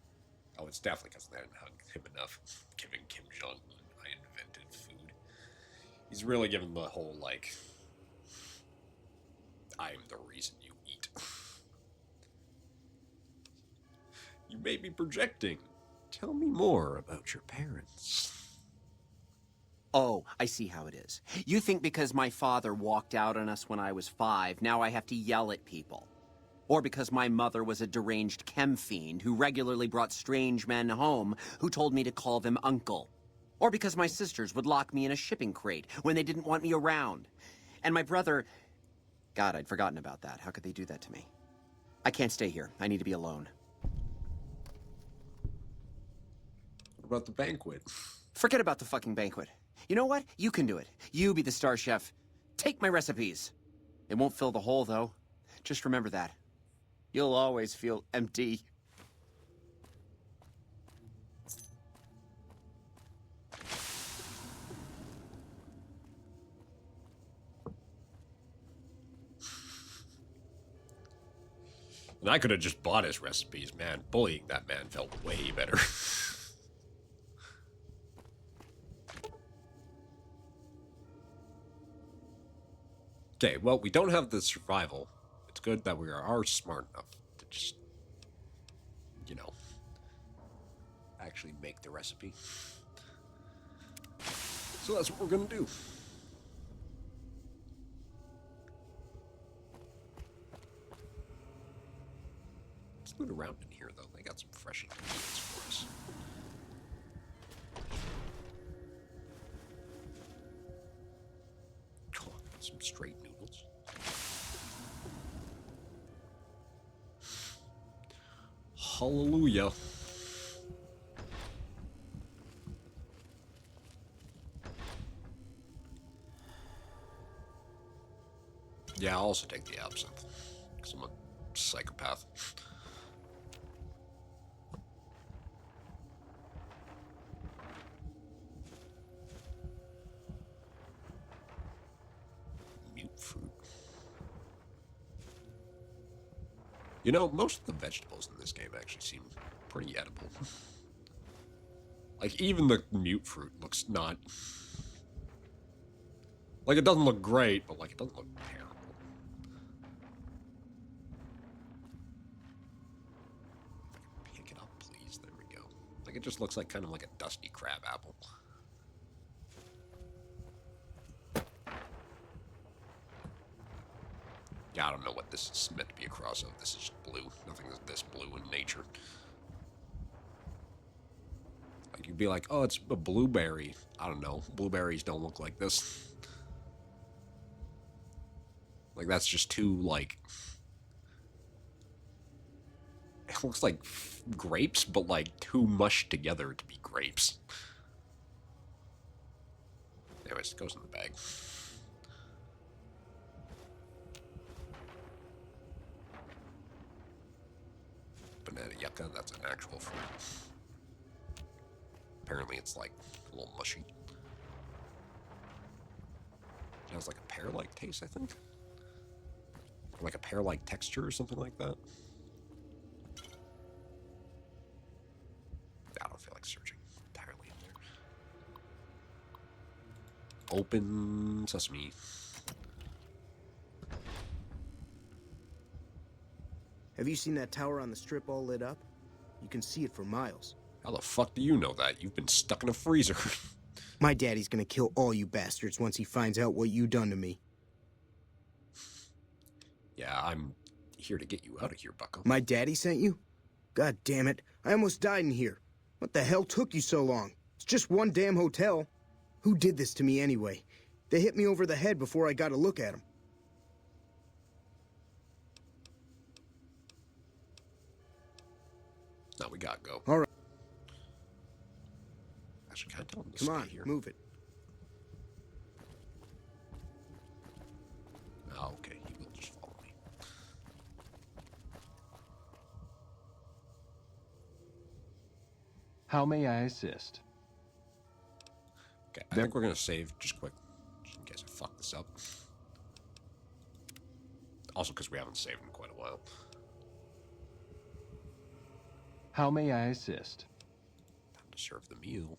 Oh, it's definitely because they didn't hug him enough. Giving Kim Jong-un, I invented food. He's really giving the whole, like, I am the reason you eat. You may be projecting. Tell me more about your parents. Oh, I see how it is. You think because my father walked out on us when I was 5, now I have to yell at people. Or because my mother was a deranged chem fiend who regularly brought strange men home who told me to call them uncle. Or because my sisters would lock me in a shipping crate when they didn't want me around. And my brother... God, I'd forgotten about that. How could they do that to me? I can't stay here. I need to be alone. What about the banquet? Forget about the fucking banquet. You know what? You can do it. You be the star chef. Take my recipes. It won't fill the hole, though. Just remember that. You'll always feel empty. And I could have just bought his recipes, man. Bullying that man felt way better. Okay, well, we don't have the survival. It's good that we are smart enough to just, you know, actually make the recipe. So that's what we're gonna do. Let's loot around in here, though. They got some fresh ingredients for us. Cool. Some straight noodles. Hallelujah. Yeah, I'll also take the absinthe, because I'm a psychopath. Mute fruit. You know, most of the vegetables in this game actually seem pretty edible. Like, even the mute fruit looks not... Like, it doesn't look great, but, like, it doesn't look terrible. Pick it up, please. There we go. Like, it just looks like kind of like a dusty crab apple. Yeah, I don't know what this is meant to be a cross of. This is just blue. Nothing is this blue in nature. Like, you'd be like, oh, it's a blueberry. I don't know. Blueberries don't look like this. Like, that's just too, like... It looks like grapes, but, like, too mushed together to be grapes. Anyways, it goes in the bag. Banana yucca, that's an actual fruit. Apparently it's like a little mushy. It has like a pear-like taste, I think. Or like a pear-like texture or something like that. I don't feel like searching entirely in there. Open sesame. Have you seen that tower on the strip all lit up? You can see it for miles. How the fuck do you know that? You've been stuck in a freezer. My daddy's gonna kill all you bastards once he finds out what you done to me. Yeah, I'm here to get you out of here, bucko. My daddy sent you? God damn it, I almost died in here. What the hell took you so long? It's just one damn hotel. Who did this to me anyway? They hit me over the head before I got a look at them. Now we gotta go. All right. Actually, can I tell him to Come stay on, here? move it. Oh, okay, he will just follow me. How may I assist? Okay, I think we're gonna save just quick, just in case I fuck this up. Also, because we haven't saved in quite a while. How may I assist? Time to serve the meal.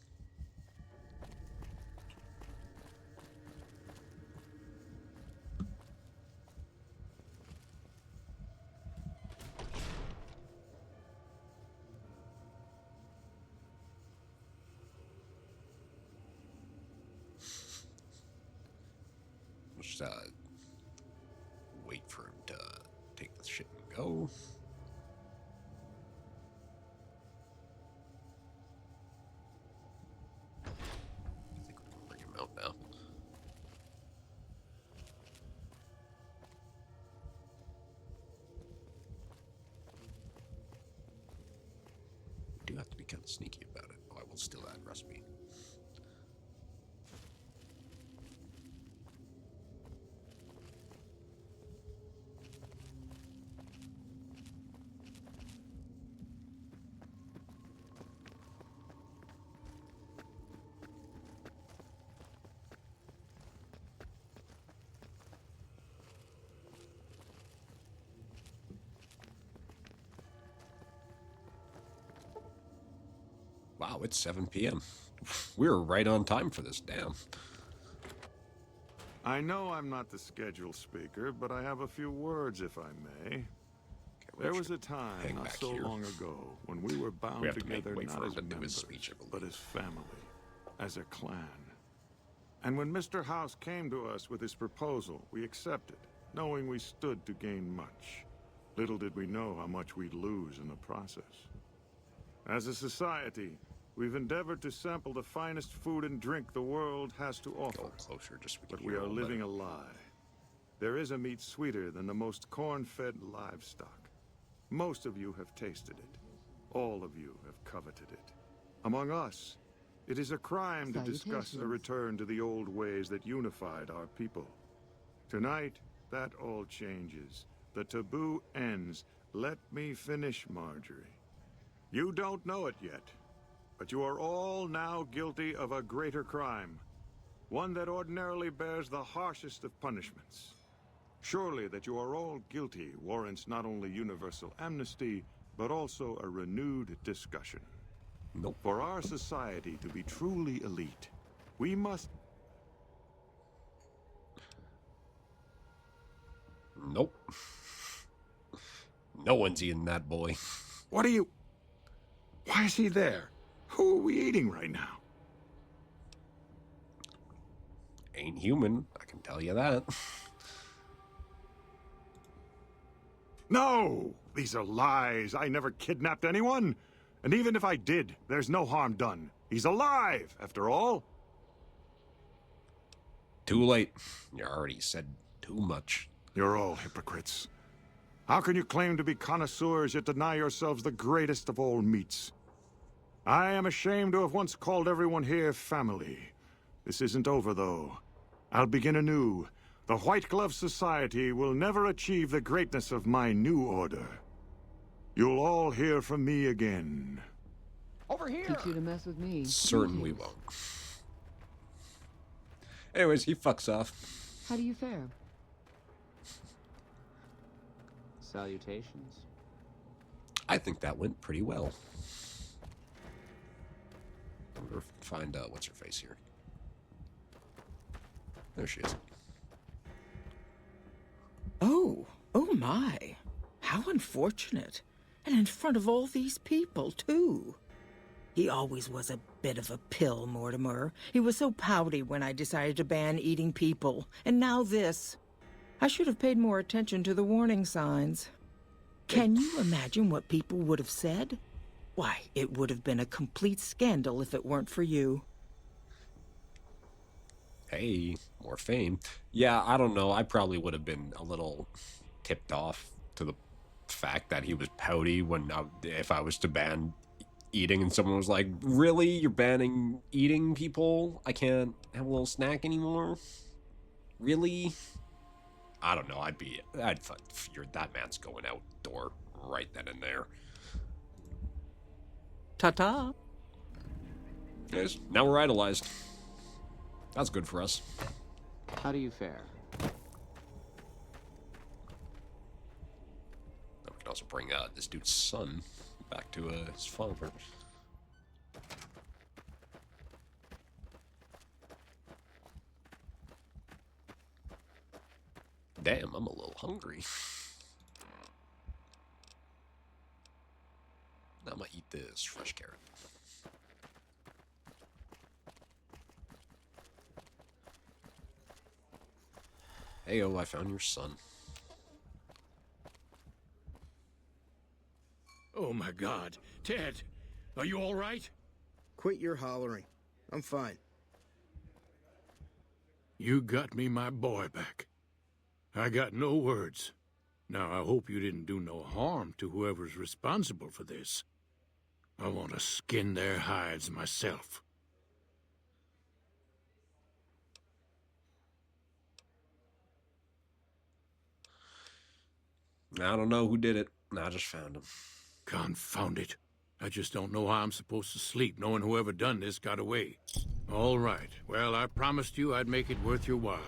Just wait for him to take the shit and go. I think we can bring him out now. We do have to be kind of sneaky about it. Oh, I will still add recipe. Wow, it's 7 p.m. We were right on time for this, damn. I know I'm not the scheduled speaker, but I have a few words, if I may. There was a time not so long ago when we were bound together not as members, but as family, as a clan. And when Mr. House came to us with his proposal, we accepted, knowing we stood to gain much. Little did we know how much we'd lose in the process. As a society, we've endeavored to sample the finest food and drink the world has to offer. But we are living a lie. There is a meat sweeter than the most corn-fed livestock. Most of you have tasted it. All of you have coveted it. Among us, it is a crime to discuss a return to the old ways that unified our people. Tonight, that all changes. The taboo ends. Let me finish, Marjorie. You don't know it yet, but you are all now guilty of a greater crime. One that ordinarily bears the harshest of punishments. Surely that you are all guilty warrants not only universal amnesty, but also a renewed discussion. Nope. For our society to be truly elite, we must... Nope. No one's eating that boy. What are you... Why is he there? Who are we eating right now? Ain't human, I can tell you that. No! These are lies. I never kidnapped anyone. And even if I did, there's no harm done. He's alive, after all. Too late. You already said too much. You're all hypocrites. How can you claim to be connoisseurs yet deny yourselves the greatest of all meats? I am ashamed to have once called everyone here family. This isn't over, though. I'll begin anew. The White Glove Society will never achieve the greatness of my new order. You'll all hear from me again. Over here! Teach you to mess with me. Certainly won't. Anyways, he fucks off. How do you fare? Salutations. I think that went pretty well. I wonder if we can find, what's her face here? There she is. Oh my. How unfortunate. And in front of all these people, too. He always was a bit of a pill, Mortimer. He was so pouty when I decided to ban eating people. And now this. I should have paid more attention to the warning signs. Can you imagine what people would have said? Why, it would have been a complete scandal if it weren't for you. Hey, more fame. Yeah, I don't know. I probably would have been a little tipped off to the fact that he was pouty when if I was to ban eating and someone was like, really? You're banning eating people? I can't have a little snack anymore? Really? I don't know. I'd figure that man's going outdoor right then and there. Ta-ta. Yes, now we're idolized. That's good for us. How do you fare? We can also bring this dude's son back to his father. Damn, I'm a little hungry. Now I'm gonna eat this fresh carrot. Heyo, I found your son. Oh my God. Ted, are you all right? Quit your hollering. I'm fine. You got me my boy back. I got no words. Now, I hope you didn't do no harm to whoever's responsible for this. I want to skin their hides myself. I don't know who did it. I just found him. Confound it. I just don't know how I'm supposed to sleep knowing whoever done this got away. All right. Well, I promised you I'd make it worth your while.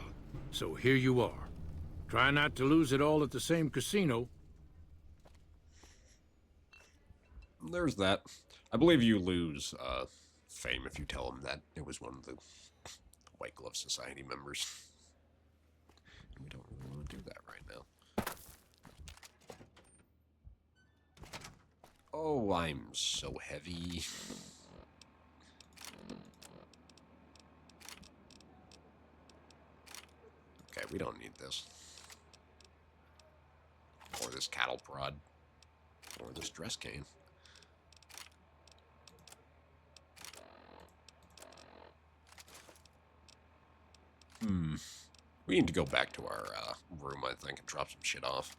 So here you are. Try not to lose it all at the same casino. There's that. I believe you lose fame if you tell them that it was one of the White Glove Society members. And we don't really want to do that right now. Oh, I'm so heavy. Okay, we don't need this. Or this cattle prod. Or this dress cane. We need to go back to our room, I think, and drop some shit off.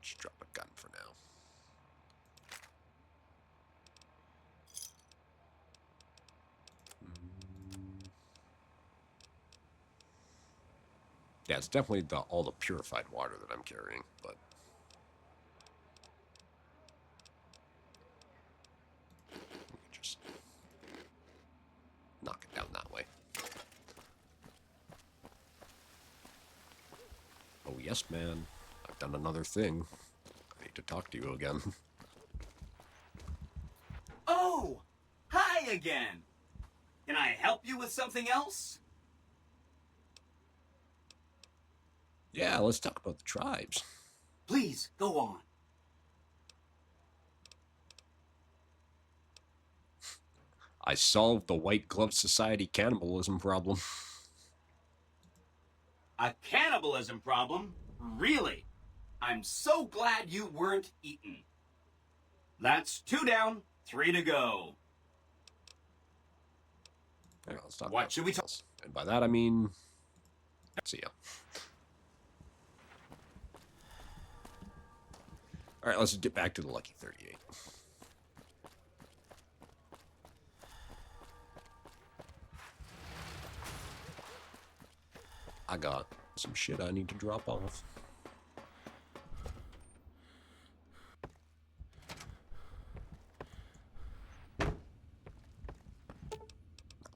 Just drop a gun for now. Yeah, it's definitely all the purified water that I'm carrying, but we can just knock it down that way. Oh yes, man. I've done another thing. I need to talk to you again. Oh! Hi again! Can I help you with something else? Yeah, let's talk about the tribes. Please, go on. I solved the White Glove Society cannibalism problem. A cannibalism problem? Really? I'm so glad you weren't eaten. That's 2 down, 3 to go. Yeah, let's talk What about should we something else. And by that I mean, see ya. All right, let's get back to the Lucky 38. I got some shit I need to drop off.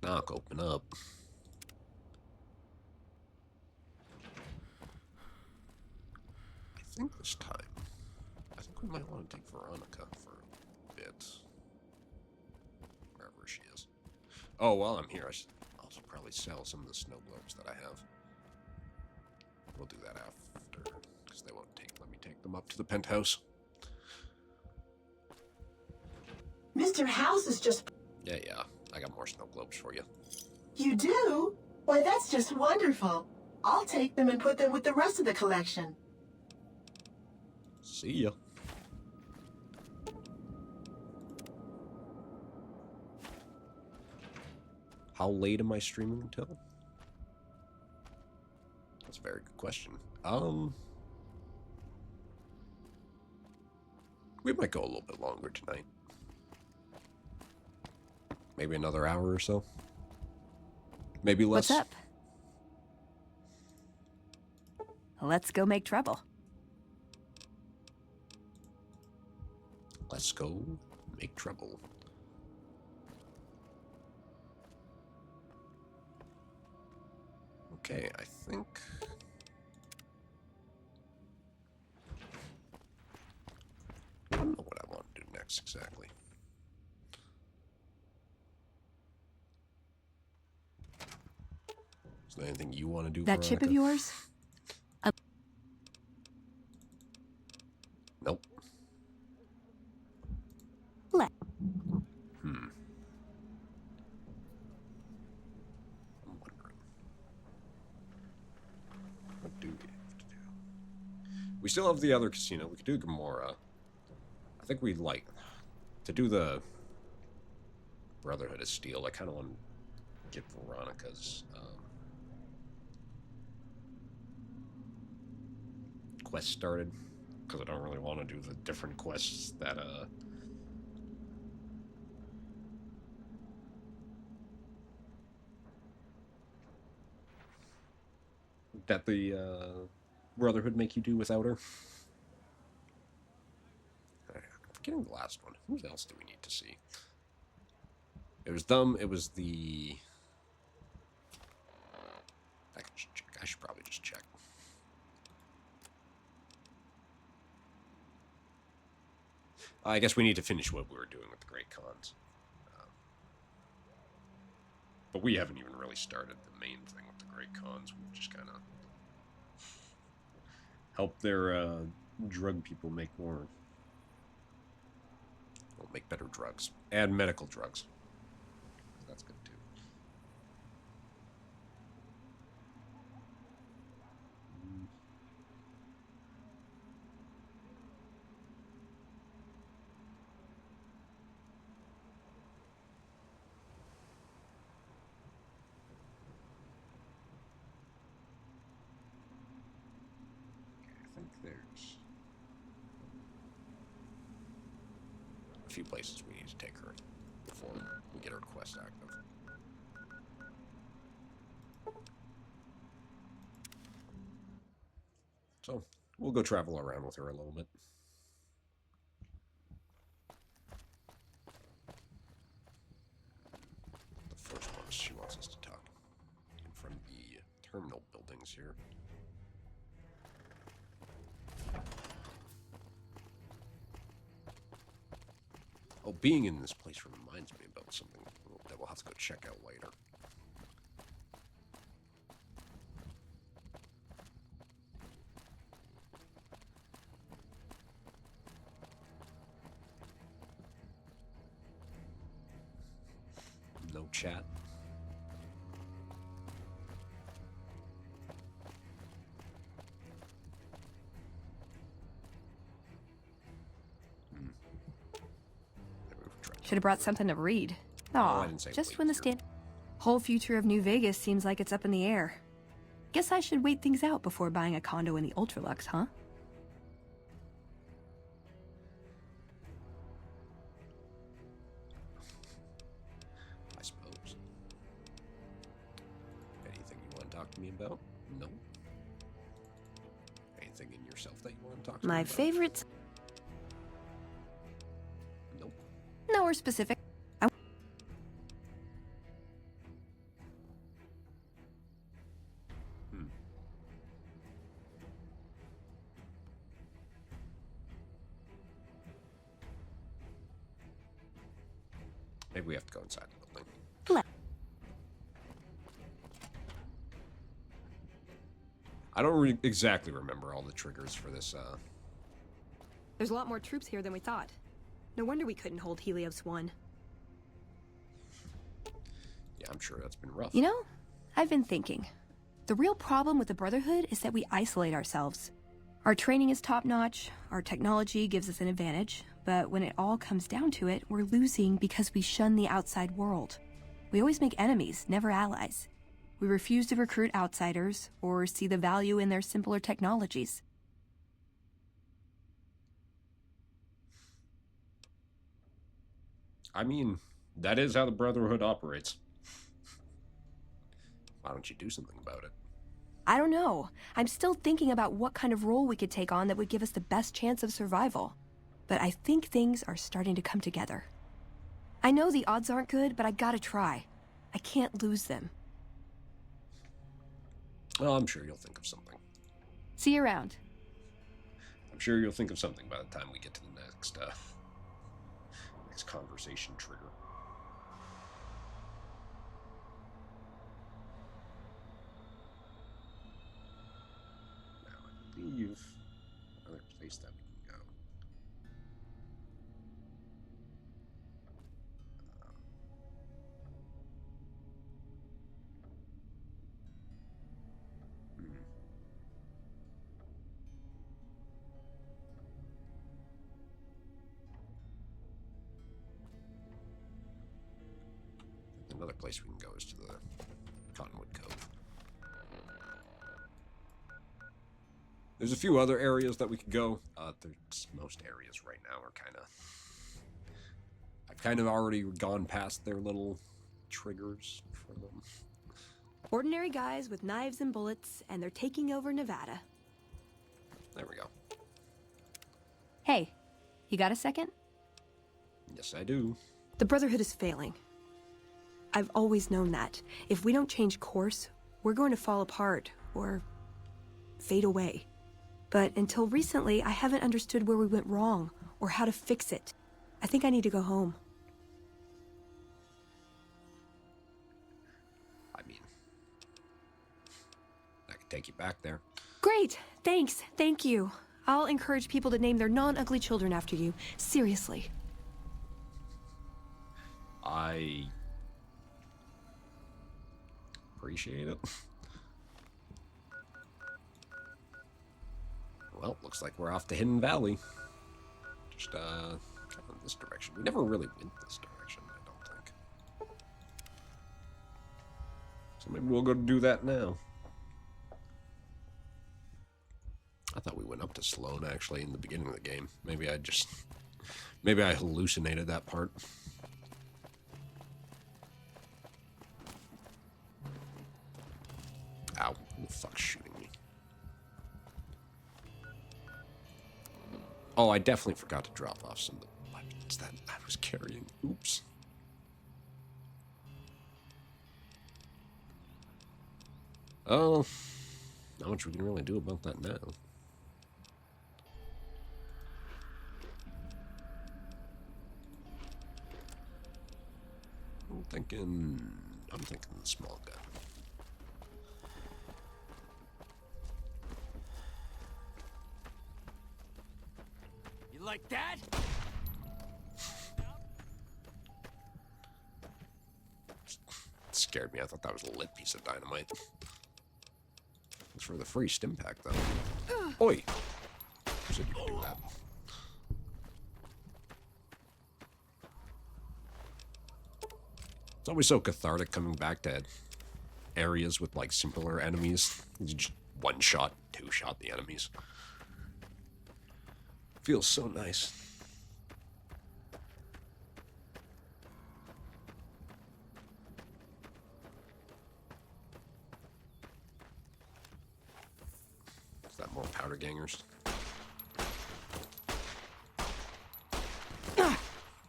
Knock, open up. I think this time, I think we might want to take Veronica for a bit. Wherever she is. Oh, while I'm here, I should also probably sell some of the snow globes that I have. We'll do that after, because they won't let me take them up to the penthouse. Mr. House is just... Yeah, I got more snow globes for you. You do? Why, that's just wonderful. I'll take them and put them with the rest of the collection. See ya. How late am I streaming until? That's a very good question. We might go a little bit longer tonight. Maybe another hour or so. Maybe less. What's up? Let's go make trouble. Let's go make trouble. Okay, I think... I don't know what I want to do next exactly. Is there anything you want to do, That chip Veronica? of yours? Nope. Let. I'm wondering. What do we have to do? We still have the other casino. We could do Gamora. I think we'd like to do the Brotherhood of Steel. I kind of want to get Veronica's quest started, because I don't really want to do the different quests that the Brotherhood make you do without her. I'm forgetting the last one. Who else do we need to see? It was them. It was the... I should probably just check. I guess we need to finish what we were doing with the Great Khans. But we haven't even really started the main thing with the Great Khans. We've just kind of helped their drug people make more... Well, make better drugs. Add medical drugs. That's good too. I think there's a few places we need to take her before we get her quest active. So, we'll go travel around with her a little bit. The first one, she wants us to talk in front of the terminal buildings here. Oh, being in this place reminds me about something that we'll have to go check out later. No chat. Should have brought something to read. Aw, just when the whole future of New Vegas seems like it's up in the air. Guess I should wait things out before buying a condo in the Ultralux, huh? I suppose. Anything you want to talk to me about? No. Anything in yourself that you want to talk to me My about? favorites? Nope. Nowhere specific. Maybe we have to go inside the building. I don't exactly remember all the triggers for this. There's a lot more troops here than we thought. No wonder we couldn't hold Helios 1. Yeah, I'm sure that's been rough. You know, I've been thinking. The real problem with the Brotherhood is that we isolate ourselves. Our training is top-notch, our technology gives us an advantage, but when it all comes down to it, we're losing because we shun the outside world. We always make enemies, never allies. We refuse to recruit outsiders or see the value in their simpler technologies. I mean, that is how the Brotherhood operates. Why don't you do something about it? I don't know. I'm still thinking about what kind of role we could take on that would give us the best chance of survival. But I think things are starting to come together. I know the odds aren't good, but I gotta try. I can't lose them. Well, I'm sure you'll think of something. See you around. I'm sure you'll think of something by the time we get to the next conversation trigger. Now, I believe another place that we can go. Another place we can go is to the Cottonwood Cove. There's a few other areas that we could go. Most areas right now are I've kind of already gone past their little triggers for them. Ordinary guys with knives and bullets, and they're taking over Nevada. There we go. Hey, you got a second? Yes, I do. The Brotherhood is failing. I've always known that. If we don't change course, we're going to fall apart, or fade away. But until recently, I haven't understood where we went wrong, or how to fix it. I think I need to go home. I mean, I could take you back there. Great! Thanks! Thank you. I'll encourage people to name their non-ugly children after you. Seriously. I appreciate it. Well, looks like we're off to Hidden Valley. Just, in this direction. We never really went this direction, I don't think. So maybe we'll go do that now. I thought we went up to Sloan, actually, in the beginning of the game. Maybe I hallucinated that part. Ow, who the fuck's shooting me? Oh, I definitely forgot to drop off some of the weapons that I was carrying. Oops. Oh, not much we can really do about that now. I'm thinking the small gun. You like that? It scared me. I thought that was a lit piece of dynamite. It's for the free stim pack, though. Oi! Who said you could do that? It's always so cathartic coming back to areas with, like, simpler enemies. You just one-shot, two-shot the enemies. Feels so nice. Is that more powder gangers?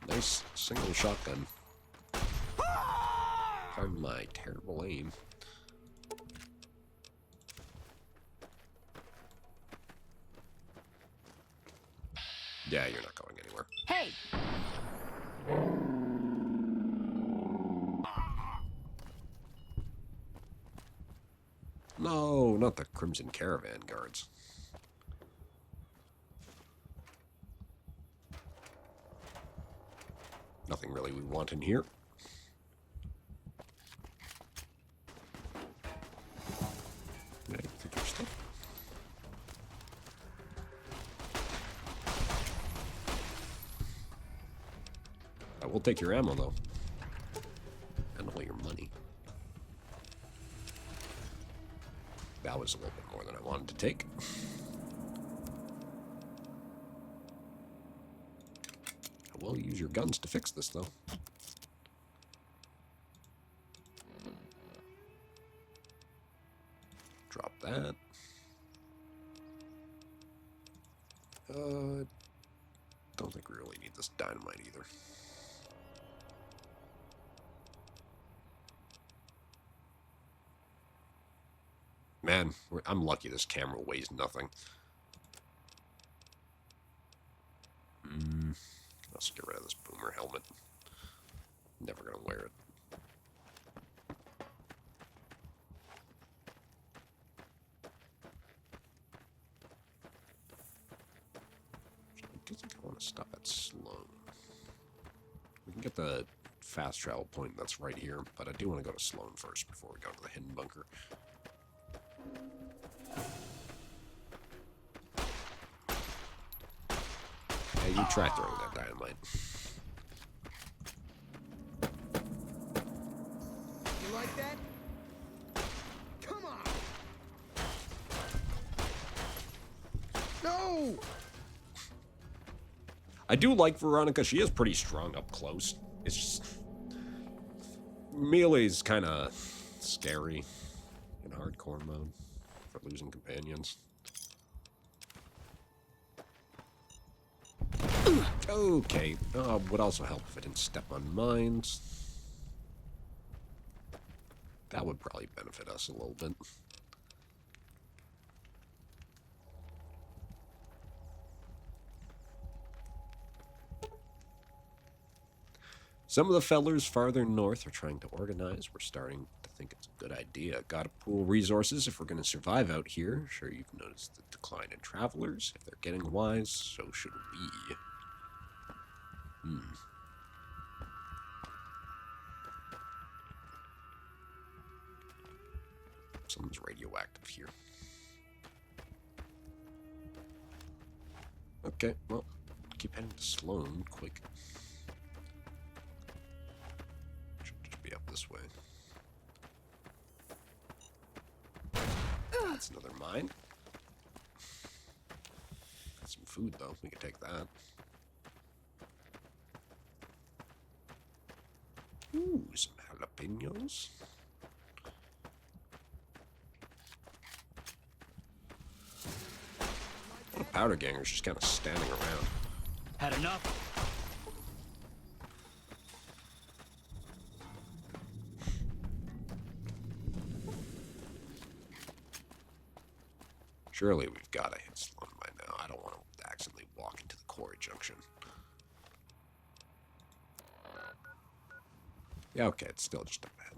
Nice single shotgun. Pardon my terrible aim. Yeah, you're not going anywhere. Hey! No, not the Crimson Caravan guards. Nothing really we want in here. will take your ammo, though. And all your money. That was a little bit more than I wanted to take. I will use your guns to fix this, though. Drop that. Don't think we really need this dynamite either. Man, I'm lucky this camera weighs nothing. Let's get rid of this boomer helmet. Never gonna wear it. I think I want to stop at Sloan. We can get the fast travel point that's right here, but I do want to go to Sloan first before we go to the hidden bunker. Hey, you try throwing that dynamite. You like that? Come on! No! I do like Veronica. She is pretty strong up close. It's just... Melee's kind of scary in hardcore mode for losing companions. Okay. Would also help if I didn't step on mines. That would probably benefit us a little bit. Some of the fellers farther north are trying to organize. We're starting to think it's a good idea. Gotta pool resources if we're going to survive out here. Sure, you've noticed the decline in travelers. If they're getting wise, so should we. Something's radioactive here. Okay, well, keep heading to Sloan quick. Should just be up this way. That's another mine. Got some food, though. We can take that. Ooh, some jalapenos. A lot of powder gangers just kind of standing around. Had enough? Surely we've got to hit Sloan by now. I don't want to accidentally walk into the quarry junction. Yeah, okay, it's still just up ahead.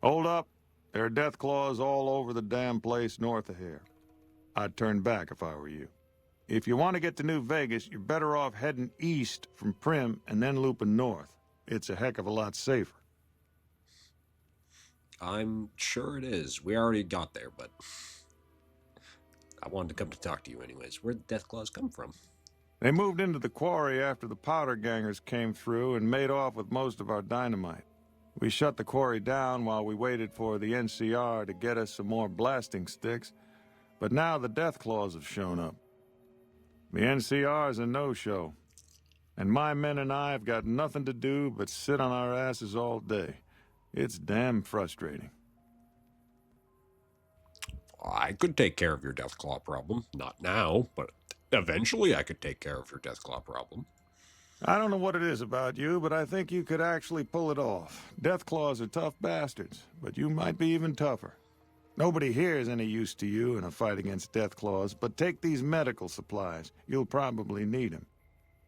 Hold up. There are death claws all over the damn place north of here. I'd turn back if I were you. If you want to get to New Vegas, you're better off heading east from Primm and then looping north. It's a heck of a lot safer. I'm sure it is. We already got there, but I wanted to come to talk to you anyways. Where'd the death claws come from? They moved into the quarry after the powder gangers came through and made off with most of our dynamite. We shut the quarry down while we waited for the NCR to get us some more blasting sticks, but now the death claws have shown up. The NCR's a no-show, and my men and I have got nothing to do but sit on our asses all day. It's damn frustrating. I could take care of your Deathclaw problem. Not now, but eventually I could take care of your Deathclaw problem. I don't know what it is about you, but I think you could actually pull it off. Deathclaws are tough bastards, but you might be even tougher. Nobody here is any use to you in a fight against Deathclaws, but take these medical supplies. You'll probably need them.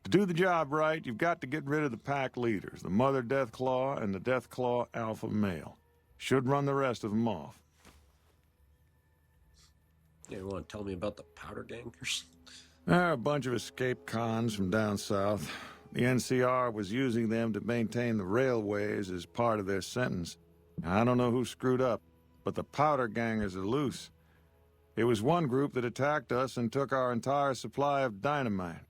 To do the job right, you've got to get rid of the pack leaders, the Mother Deathclaw and the Deathclaw Alpha Male. Should run the rest of them off. Yeah, you want to tell me about the powder gangers? They're a bunch of escaped cons from down south. The NCR was using them to maintain the railways as part of their sentence. I don't know who screwed up, but the powder gangers are loose. It was one group that attacked us and took our entire supply of dynamite.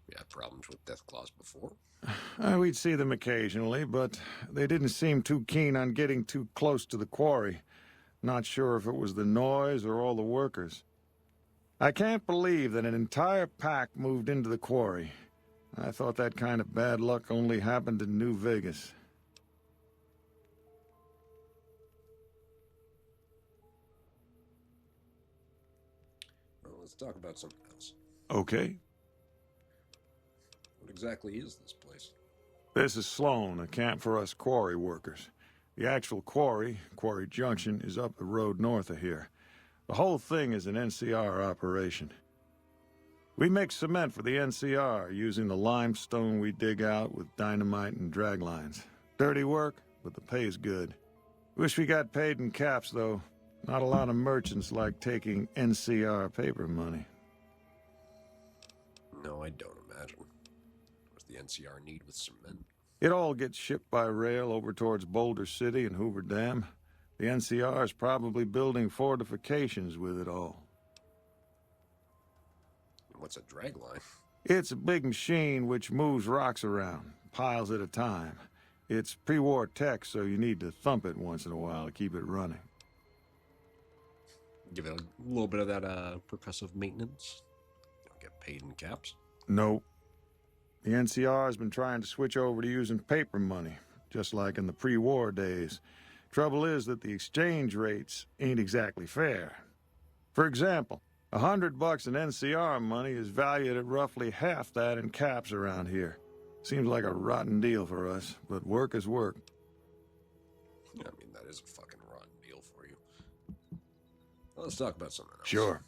We had problems with Deathclaws before. We'd see them occasionally, but they didn't seem too keen on getting too close to the quarry. Not sure if it was the noise or all the workers. I can't believe that an entire pack moved into the quarry. I thought that kind of bad luck only happened in New Vegas. Well, let's talk about something else. Okay. What exactly is this place? This is Sloan, a camp for us quarry workers. The actual quarry, Quarry Junction, is up the road north of here. The whole thing is an NCR operation. We make cement for the NCR using the limestone we dig out with dynamite and drag lines. Dirty work, but the pay's good. Wish we got paid in caps, though. Not a lot of merchants like taking NCR paper money. No, I don't imagine. What's the NCR need with cement? It all gets shipped by rail over towards Boulder City and Hoover Dam. The NCR is probably building fortifications with it all. What's a drag line? It's a big machine which moves rocks around, piles at a time. It's pre-war tech, so you need to thump it once in a while to keep it running. Give it a little bit of that percussive maintenance. You don't get paid in caps. Nope. The NCR has been trying to switch over to using paper money, just like in the pre-war days. Trouble is that the exchange rates ain't exactly fair. For example, $100 in NCR money is valued at roughly half that in caps around here. Seems like a rotten deal for us, but work is work. Yeah, I mean, that is a fucking rotten deal for you. Well, let's talk about something else. Sure.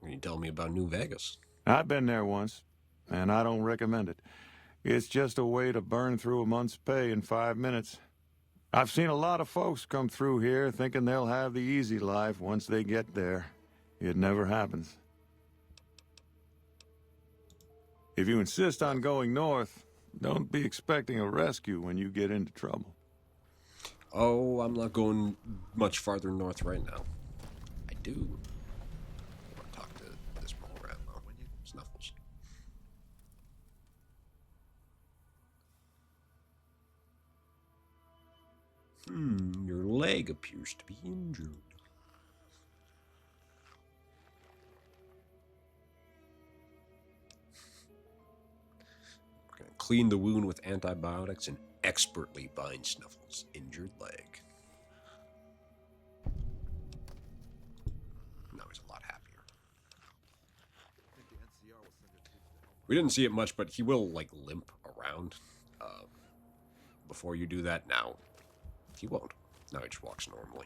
Can you tell me about New Vegas? I've been there once, and I don't recommend it. It's just a way to burn through a month's pay in 5 minutes. I've seen a lot of folks come through here thinking they'll have the easy life once they get there. It never happens. If you insist on going north, don't be expecting a rescue when you get into trouble. Oh, I'm not going much farther north right now. I do want to talk to this mole rat, though. Snuffles. Your leg appears to be injured. We're going to clean the wound with antibiotics and expertly bind Snuffles' injured leg. Now he's a lot happier. We didn't see it much, but he will, like, limp around. Before you do that, now he won't. Now he just walks normally.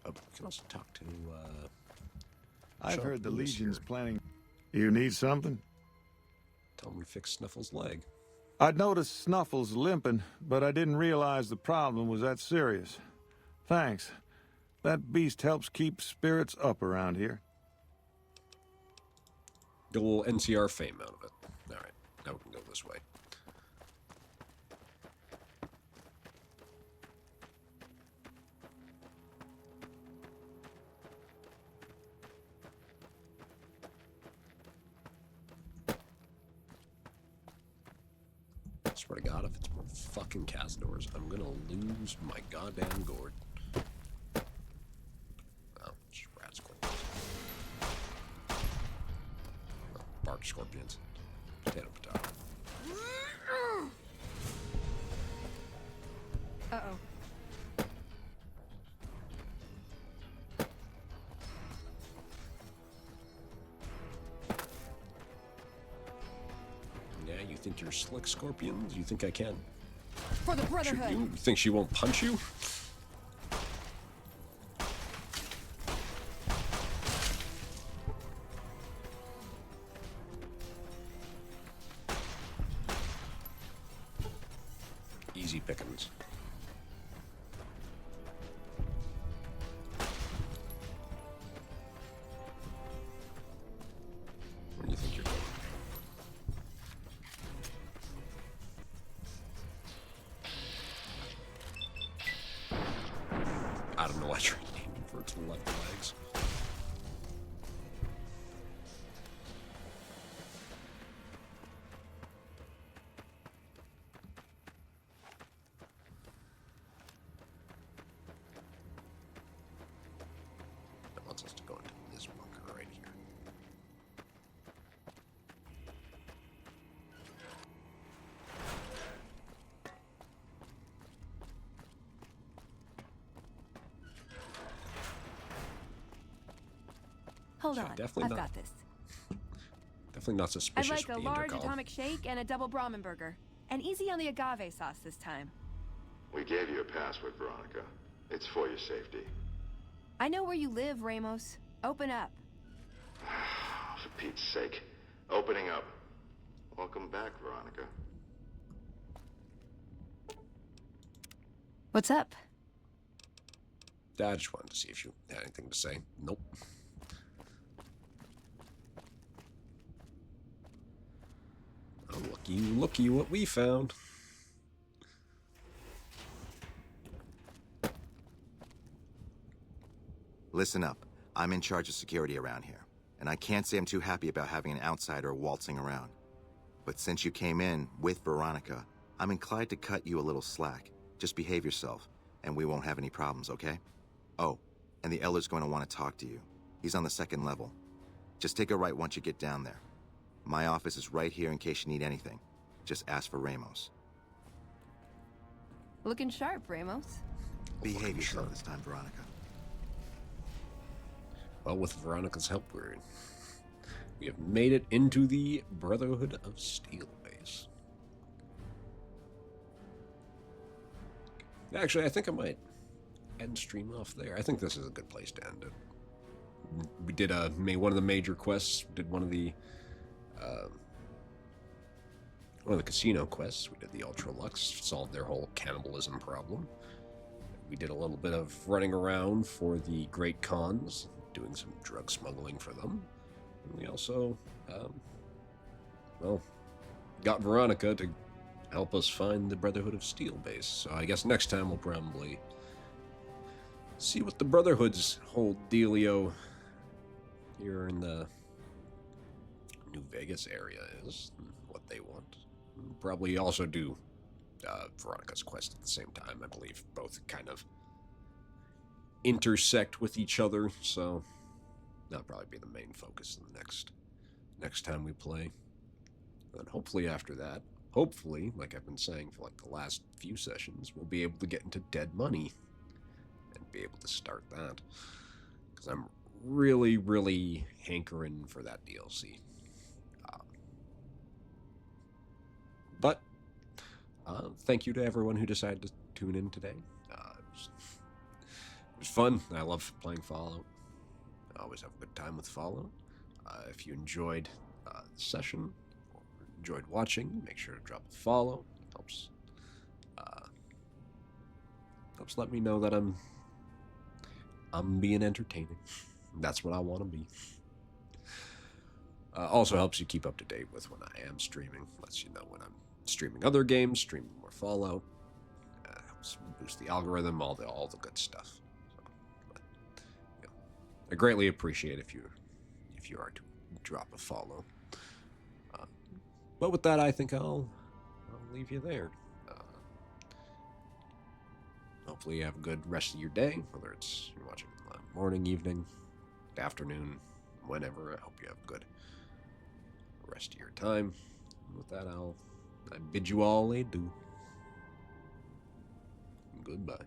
We can also talk to, I've Chuck heard the Lewis Legion's here. planning. You need something? Tell him to fix Snuffles' leg. I'd noticed Snuffles limping, but I didn't realize the problem was that serious. Thanks. That beast helps keep spirits up around here. Get a little NCR fame out of it. Alright, now we can go this way. I swear to God, if it's more fucking Cazadors, I'm gonna lose my goddamn gourd. Oh, just rat scorpions. Oh, bark scorpions. Potato, potato. Uh-oh. Yeah, you think you're slick, scorpions? You think I can For the shoot Brotherhood! you? You think she won't punch you? Easy pickings. Where do you think you're going? I don't know why you're aiming for its left legs. That wants us to go into this bunker right here. Hold So on, definitely I've not- got this. Definitely not I'd suspicious like of a the large intercom. atomic shake and a double Brahmin burger. And easy on the agave sauce this time. We gave you a password, Veronica. It's for your safety. I know where you live, Ramos. Open up. For Pete's sake. Opening up. Welcome back, Veronica. What's up? I just wanted to see if you had anything to say. Nope. Oh, looky what we found. Listen up. I'm in charge of security around here, and I can't say I'm too happy about having an outsider waltzing around. But since you came in with Veronica, I'm inclined to cut you a little slack. Just behave yourself, and we won't have any problems, okay? Oh, and the Elder's going to want to talk to you. He's on the 2nd level. Just take a right once you get down there. My office is right here in case you need anything. Just ask for Ramos. Looking sharp, Ramos. Behave yourself this time, Veronica. Well, with Veronica's help, we have made it into the Brotherhood of Steel base. Actually, I think I might end stream off there. I think this is a good place to end it. We did one of the major quests. Did one of the casino quests. We did the Ultra Lux, solved their whole cannibalism problem. We did a little bit of running around for the Great Khans, doing some drug smuggling for them. And we also, got Veronica to help us find the Brotherhood of Steel base. So I guess next time we'll probably see what the Brotherhood's whole dealio here in the New Vegas area is, and what they want. We'll probably also do Veronica's quest at the same time. I believe both kind of intersect with each other, so that'll probably be the main focus in the next time we play. And hopefully after that, like I've been saying for like the last few sessions, we'll be able to get into Dead Money and be able to start that, because I'm really, really hankering for that DLC. But thank you to everyone who decided to tune in today. It was fun. I love playing Fallout. I always have a good time with Fallout. If you enjoyed the session or enjoyed watching, make sure to drop a follow. It helps let me know that I'm being entertaining. That's what I want to be. Also helps you keep up to date with when I am streaming. Lets you know when I'm streaming other games, streaming more Fallout. Helps boost the algorithm, all the good stuff. I greatly appreciate if you are to drop a follow. But with that, I think I'll leave you there. Hopefully you have a good rest of your day, whether it's you're watching in the morning, evening, afternoon, whenever. I hope you have a good rest of your time. And with that, I bid you all adieu. Goodbye.